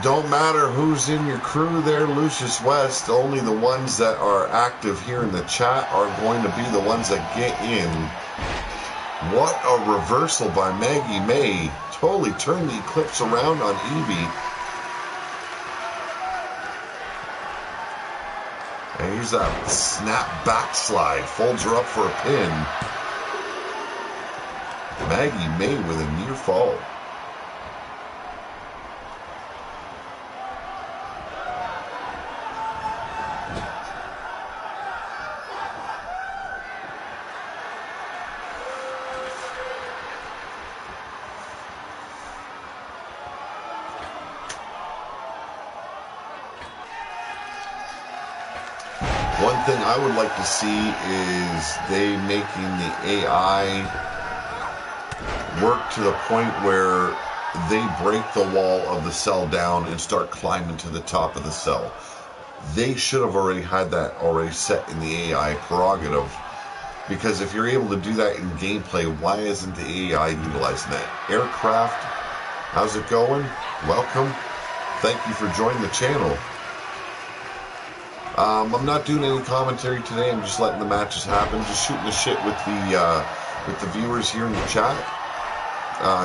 Don't matter who's in your crew there, Lucius West. Only the ones that are active here in the chat are going to be the ones that get in. What a reversal by Maggie May. Totally turned the Eclipse around on Evie. And here's that snap backslide. Folds her up for a pin. Maggie May with a near fall. One thing I would like to see is they making the AI work to the point where they break the wall of the cell down and start climbing to the top of the cell. They should have already had that already set in the AI prerogative, because if you're able to do that in gameplay, why isn't the AI utilizing that? Aircraft, how's it going? Welcome. Thank you for joining the channel. I'm not doing any commentary today. I'm just letting the matches happen. Just shooting the shit with the viewers here in the chat.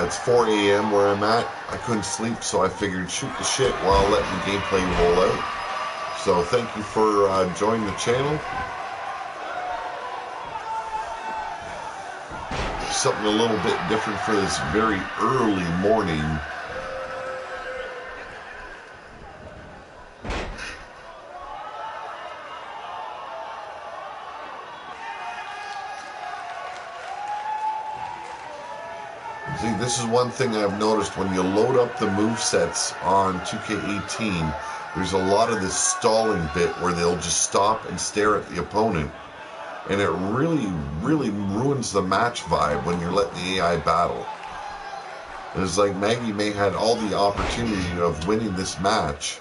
It's 4 a.m. where I'm at. I couldn't sleep, so I figured shoot the shit while letting the gameplay roll out. So thank you for joining the channel. Something a little bit different for this very early morning. See, this is one thing I've noticed when you load up the movesets on 2K18, there's a lot of this stalling bit where they'll just stop and stare at the opponent. And it really, really ruins the match vibe when you're letting the AI battle. It's like Maggie May had all the opportunity of winning this match,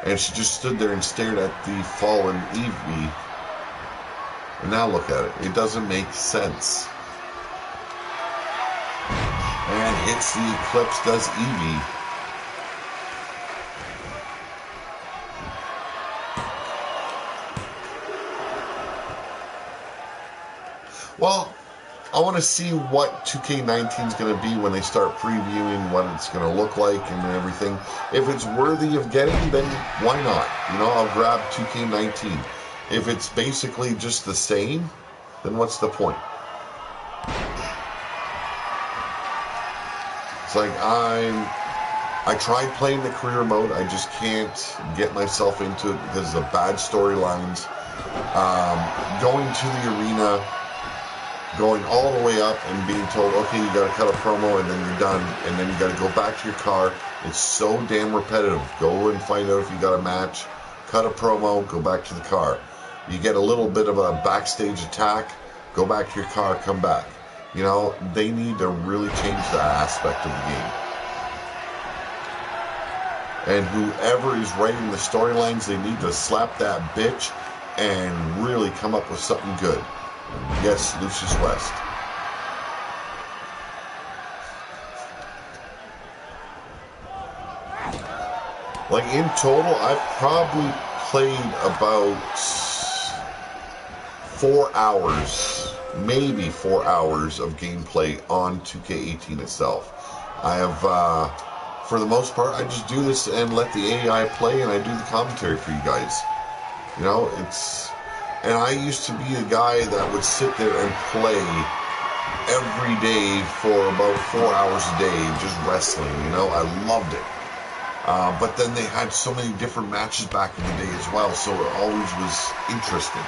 and she just stood there and stared at the fallen Evie. And now look at it. It doesn't make sense. And hits the Eclipse, does Evie. Well, I want to see what 2K19 is going to be when they start previewing what it's going to look like and everything. If it's worthy of getting, then why not? You know, I'll grab 2K19. If it's basically just the same, then what's the point? like I tried playing the career mode. I just can't get myself into it because of bad storylines. Going to the arena, going all the way up and being told, okay, you got to cut a promo and then you're done. And then you got to go back to your car. It's so damn repetitive. Go and find out if you got a match, cut a promo, go back to the car. You get a little bit of a backstage attack, go back to your car, come back. You know, they need to really change that aspect of the game. And whoever is writing the storylines, they need to slap that bitch and really come up with something good. Yes, Lucius West. Like in total, I've probably played about 4 hours, maybe 4 hours of gameplay on 2K18 itself. I have, for the most part, I just do this and let the AI play, and I do the commentary for you guys. You know, and I used to be a guy that would sit there and play every day for about 4 hours a day, just wrestling, you know, I loved it. But then they had so many different matches back in the day as well, so it always was interesting.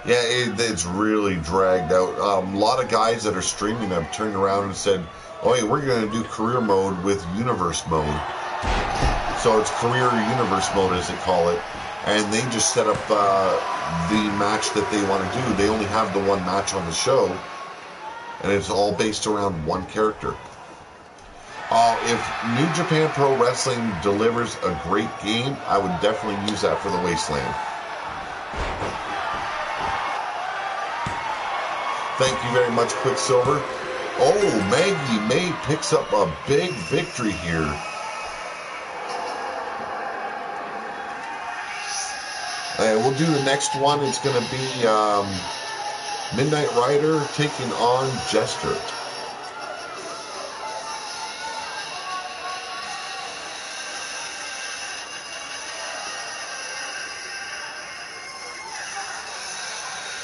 Yeah, it's really dragged out. A lot of guys that are streaming have turned around and said, oh, hey, we're going to do career mode with universe mode. So it's career universe mode, as they call it. And they just set up the match that they want to do. They only have the one match on the show. And it's all based around one character. If New Japan Pro Wrestling delivers a great game, I would definitely use that for the Wasteland. Thank you very much, Quicksilver. Oh, Maggie May picks up a big victory here. We'll do the next one. It's going to be Midnight Rider taking on Jester.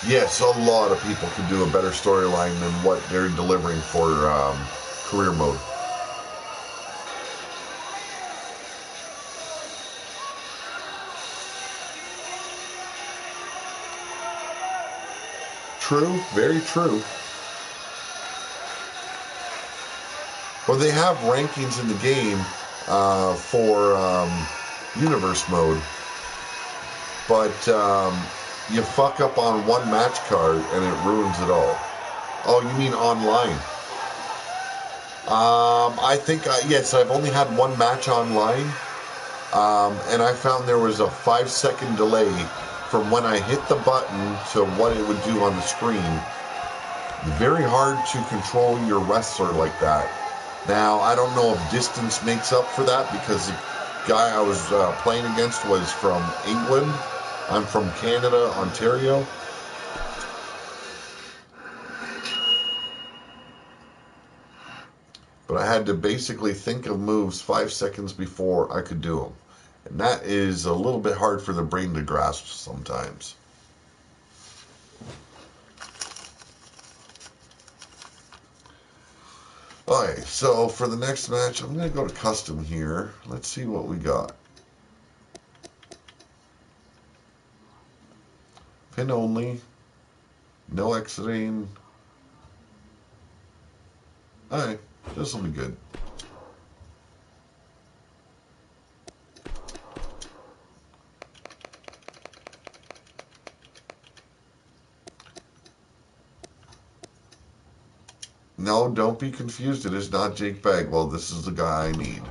Yes, a lot of people could do a better storyline than what they're delivering for career mode. True, very true. Well, they have rankings in the game for universe mode, but you fuck up on one match card and it ruins it all. Oh, you mean online? I think, yes, I've only had one match online, and I found there was a 5-second delay from when I hit the button to what it would do on the screen. Very hard to control your wrestler like that. Now, I don't know if distance makes up for that, because the guy I was playing against was from England. I'm from Canada, Ontario. But I had to basically think of moves 5 seconds before I could do them. And that is a little bit hard for the brain to grasp sometimes. Okay, so for the next match, I'm going to go to custom here. Let's see what we got. Pin only. No exiting. Alright, this will be good. No, don't be confused. It is not Jake Bagwell. This is the guy I need.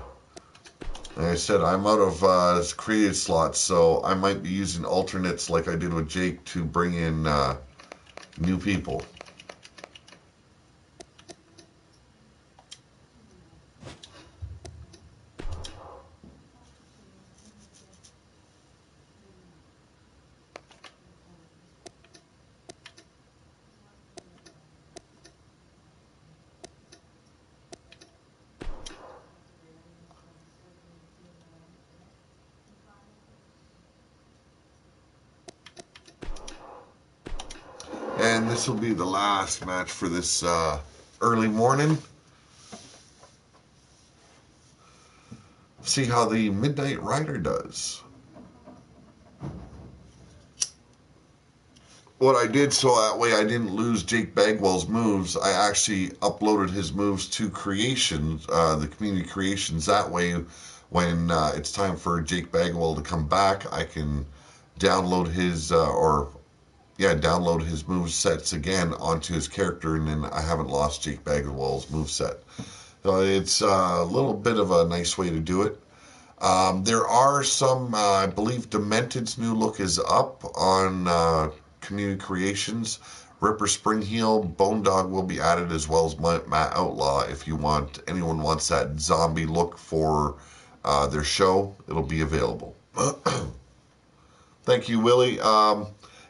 Like I said, I'm out of creative slots, so I might be using alternates like I did with Jake to bring in new people. And this will be the last match for this early morning. See how the Midnight Rider does. What I did so that way I didn't lose Jake Bagwell's moves, I actually uploaded his moves to Creations, the community Creations. That way, when it's time for Jake Bagwell to come back, I can download his, download his move sets again onto his character, and then I haven't lost Jake Bagwell's move set. So it's a little bit of a nice way to do it. There are some, I believe Demented's new look is up on Community Creations. Ripper Springheel, Bone Dog will be added, as well as Matt Outlaw. If anyone wants that zombie look for their show, it'll be available. Thank you, Willie.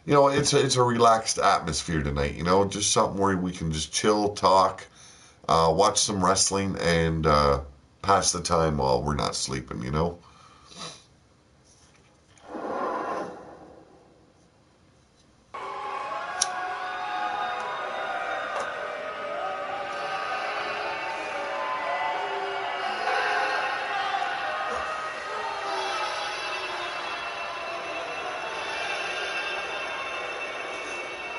It's a relaxed atmosphere tonight. Just something where we can just chill, talk, watch some wrestling, and pass the time while we're not sleeping.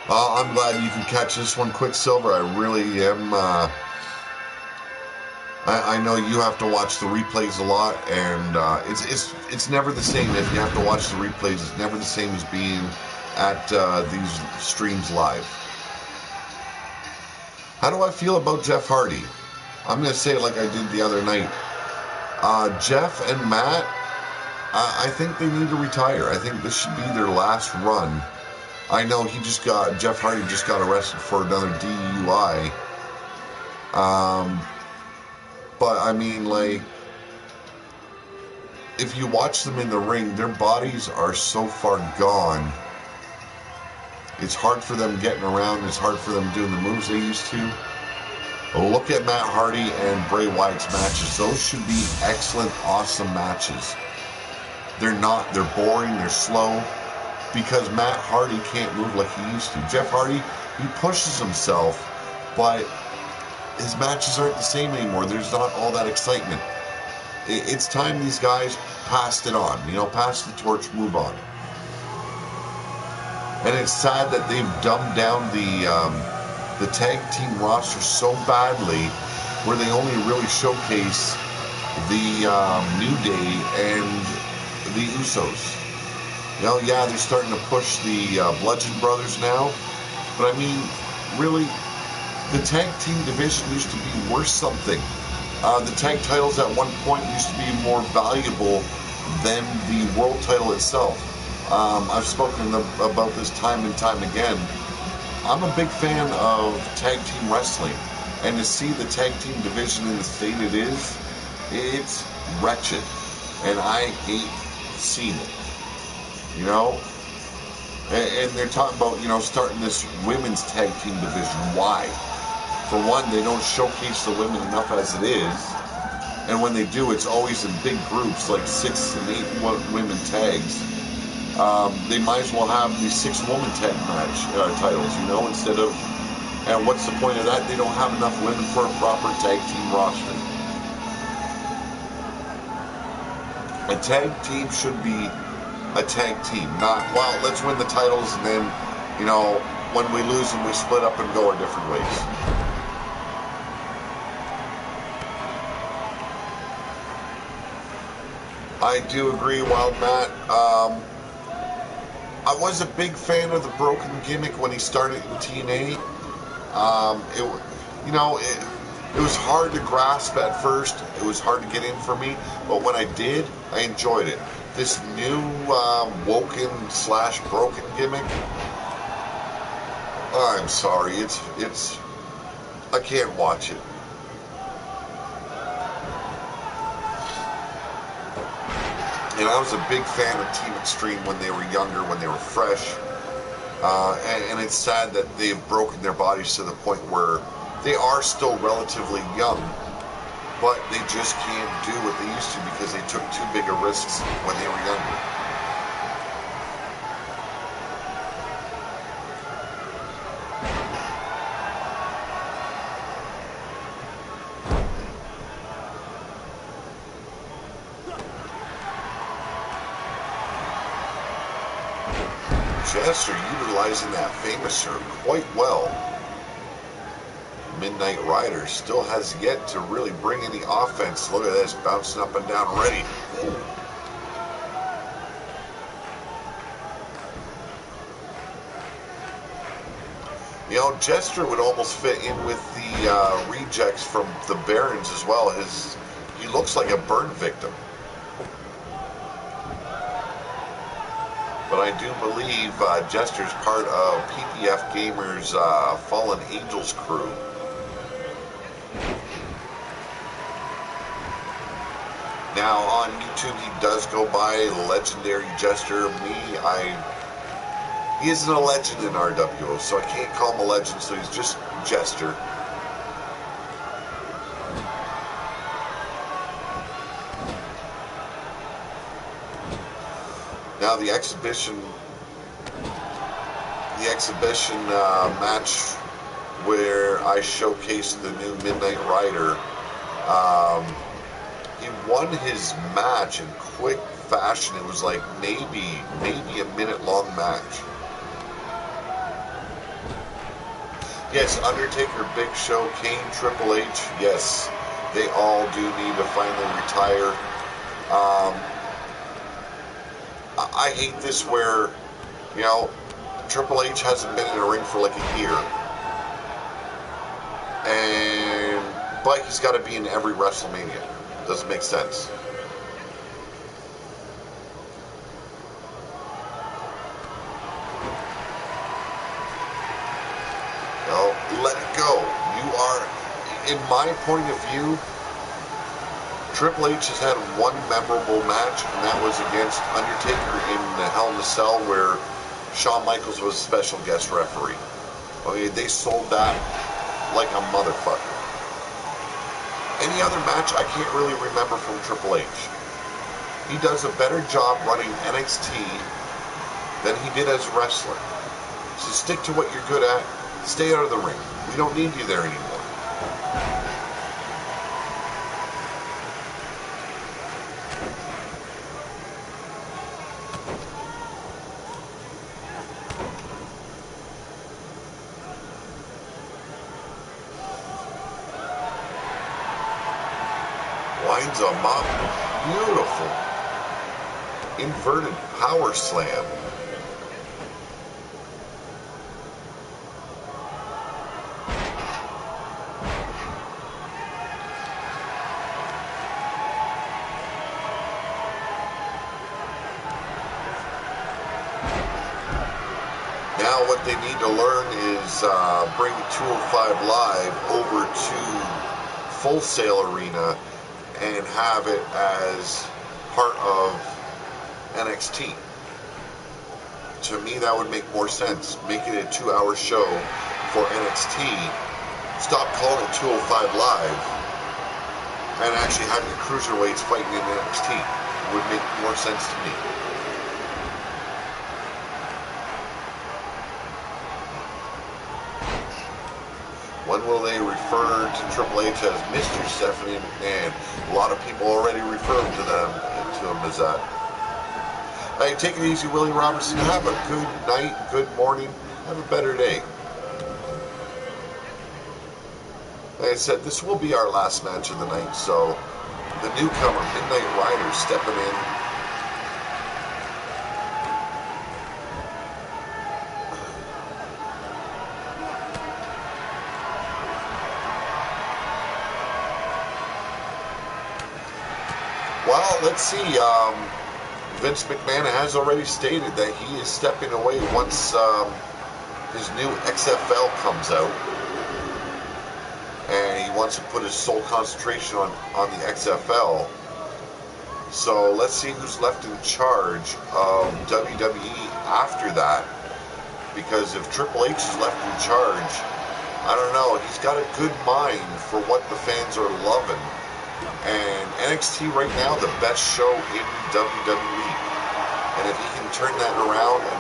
I'm glad you can catch this one, Quicksilver. I really am. I know you have to watch the replays a lot, and it's never the same. If you have to watch the replays, it's never the same as being at these streams live. How do I feel about Jeff Hardy? I'm going to say it like I did the other night. Jeff and Matt, I think they need to retire. I think this should be their last run. I know Jeff Hardy just got arrested for another DUI. But I mean, if you watch them in the ring, their bodies are so far gone. It's hard for them getting around. It's hard for them doing the moves they used to. Look at Matt Hardy and Bray Wyatt's matches. Those should be excellent, awesome matches. They're not. They're boring. They're slow. Because Matt Hardy can't move like he used to. Jeff Hardy, he pushes himself, but his matches aren't the same anymore. There's not all that excitement. It's time these guys passed it on. Pass the torch, move on. And it's sad that they've dumbed down the tag team roster so badly, where they only really showcase the New Day and the Usos. They're starting to push the Bludgeon Brothers now. But I mean, really, the tag team division used to be worth something. The tag titles at one point used to be more valuable than the world title itself. I've spoken about this time and time again. I'm a big fan of tag team wrestling. And to see the tag team division in the state it is, it's wretched. And I hate seeing it. And they're talking about, starting this women's tag team division. Why? For one, they don't showcase the women enough as it is. And when they do, it's always in big groups, like 6 and 8 women tags. They might as well have the 6-woman tag match titles, instead of... And what's the point of that? They don't have enough women for a proper tag team roster. A tag team should be a tag team, not, well, let's win the titles and then, when we lose them, we split up and go our different ways. I do agree, Wild Matt. I was a big fan of the broken gimmick when he started in TNA. It was hard to grasp at first. It was hard to get in for me, but when I did, I enjoyed it. This new woken / broken gimmick, I'm sorry, it's I can't watch it. And I was a big fan of Team Extreme when they were younger, when they were fresh. And it's sad that they've broken their bodies to the point where they are still relatively young, but they just can't do what they used to because they took too big of risks when they were younger. Jester utilizing that Famouser quite well. Midnight Rider still has yet to really bring any offense. Look at this, bouncing up and down, ready. You know, Jester would almost fit in with the rejects from the Barons as well. He looks like a burn victim. But I do believe Jester's part of PPF Gamers' Fallen Angels crew. Now on YouTube he does go by Legendary Jester. He isn't a legend in RWO, so I can't call him a legend, so he's just Jester. Now the exhibition match where I showcased the new Midnight Rider, he won his match in quick fashion. It was like maybe a minute-long match. Yes, Undertaker, Big Show, Kane, Triple H, yes, they all do need to finally retire. I hate this where, you know, Triple H hasn't been in a ring for like a year. But he's got to be in every WrestleMania. Doesn't make sense. No, let it go. You are, in my point of view, Triple H has had one memorable match, and that was against Undertaker in the Hell in a Cell, where Shawn Michaels was a special guest referee. Okay, they sold that like a motherfucker. Any other match I can't really remember from Triple H. He does a better job running NXT than he did as a wrestler. So stick to what you're good at. Stay out of the ring. We don't need you there anymore. Winds him up. Beautiful. Inverted power slam. Now what they need to learn is bring 205 Live over to Full Sail Arena and have it as part of NXT. To me, that would make more sense. Make it a 2-hour show for NXT. Stop calling it 205 Live and actually have your cruiserweights fighting in NXT. It would make more sense to me. When will they refer to Triple H as Mr. Stephanie McMahon? A lot of people already refer to him as that. Hey, take it easy, Willie Robertson. Have a good night, good morning. Have a better day. Like I said, this will be our last match of the night, so the newcomer, Midnight Rider, stepping in. Well, let's see. Vince McMahon has already stated that he is stepping away once his new XFL comes out. And he wants to put his sole concentration on the XFL. So let's see who's left in charge of WWE after that. Because if Triple H is left in charge, I don't know. He's got a good mind for what the fans are loving. And NXT right now, the best show in WWE. And if he can turn that around and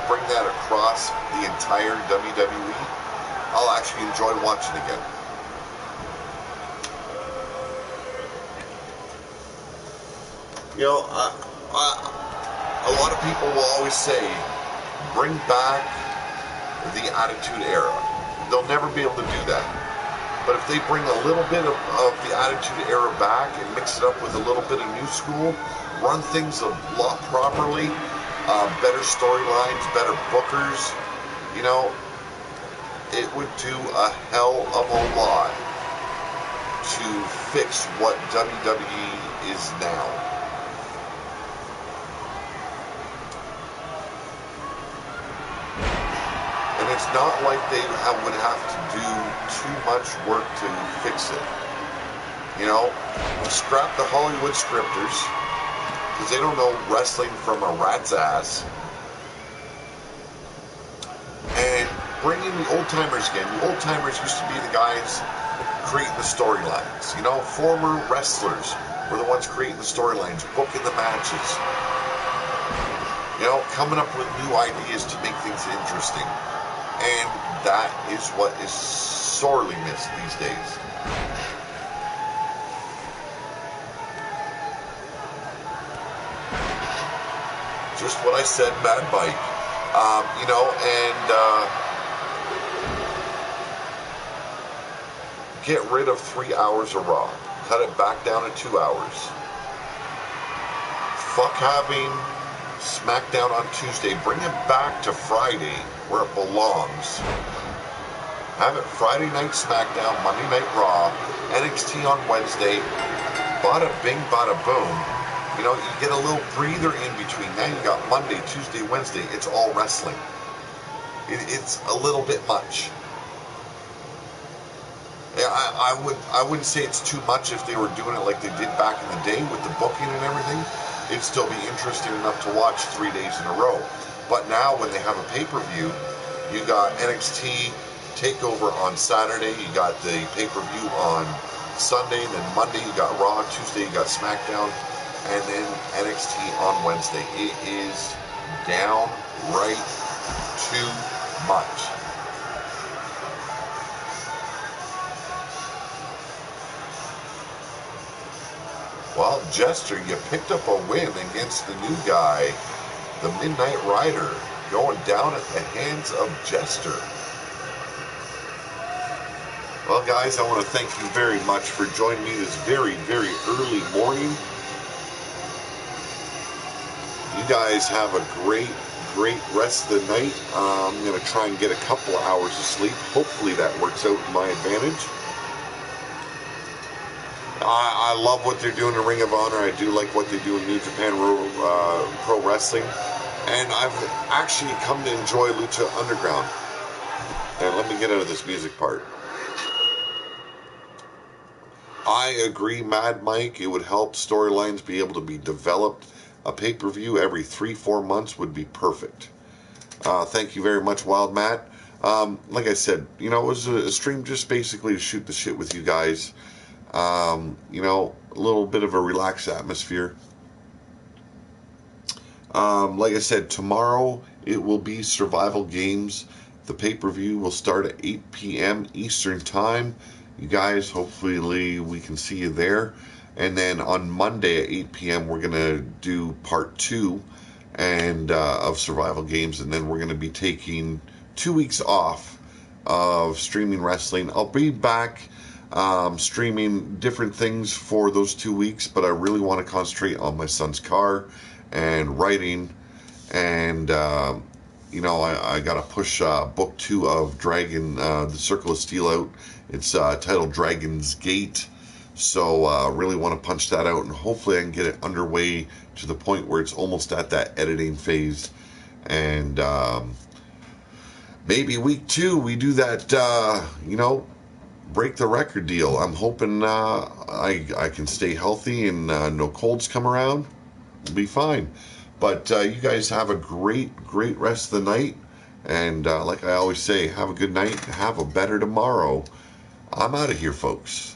bring that across the entire WWE, I'll actually enjoy watching again. You know, a lot of people will always say, bring back the Attitude Era. They'll never be able to do that. But if they bring a little bit of the Attitude Era back and mix it up with a little bit of new school, run things a lot properly, better storylines, better bookers, you know, it would do a hell of a lot to fix what WWE is now. And it's not like they would have to do too much work to fix it. You know, scrap the Hollywood scripters, because they don't know wrestling from a rat's ass. And bring in the old timers again. The old timers used to be the guys creating the storylines. You know, former wrestlers were the ones creating the storylines, booking the matches. You know, coming up with new ideas to make things interesting. And that is what is sorely missed these days. Just what I said, Mad Mike. You know, and get rid of 3 hours of Raw. Cut it back down to 2 hours. Fuck having SmackDown on Tuesday. Bring it back to Friday where it belongs. Have it Friday night SmackDown, Monday night Raw, NXT on Wednesday. Bada bing, bada boom. You know, you get a little breather in between. Now you got Monday, Tuesday, Wednesday. It's all wrestling. It's a little bit much. Yeah, I wouldn't say it's too much if they were doing it like they did back in the day with the booking and everything. It'd still be interesting enough to watch 3 days in a row. But now when they have a pay-per-view, you got NXT TakeOver on Saturday, you got the pay-per-view on Sunday, and then Monday you got Raw, Tuesday you got SmackDown, and then NXT on Wednesday. It is downright too much. Well, Jester, you picked up a win against the new guy, the Midnight Rider, going down at the hands of Jester. Well, guys, I want to thank you very much for joining me this very, very early morning. You guys have a great, great rest of the night. I'm going to try and get a couple of hours of sleep. Hopefully that works out to my advantage. I love what they're doing in Ring of Honor. I do like what they do in New Japan Pro Wrestling. And I've actually come to enjoy Lucha Underground. And let me get out of this music part. I agree, Mad Mike. It would help storylines be able to be developed. A pay-per-view every 3-4 months would be perfect. Thank you very much, Wild Matt. Like I said, you know, it was a stream just basically to shoot the shit with you guys. You know, a little bit of a relaxed atmosphere. Like I said, tomorrow it will be Survival Games. The pay-per-view will start at 8 p.m. Eastern Time. You guys, hopefully we can see you there. And then on Monday at 8 p.m. we're going to do part 2 of Survival Games. And then we're going to be taking 2 weeks off of streaming wrestling. I'll be back streaming different things for those 2 weeks, but I really want to concentrate on my son's car and writing, and you know, I got to push book 2 of Dragon, the Circle of Steel out. It's titled Dragon's Gate, so really want to punch that out, and hopefully I can get it underway to the point where it's almost at that editing phase, and maybe week 2 we do that, you know, break the record deal. I'm hoping I can stay healthy and no colds come around. We'll be fine. But you guys have a great, great rest of the night. And like I always say, have a good night. Have a better tomorrow. I'm out of here, folks.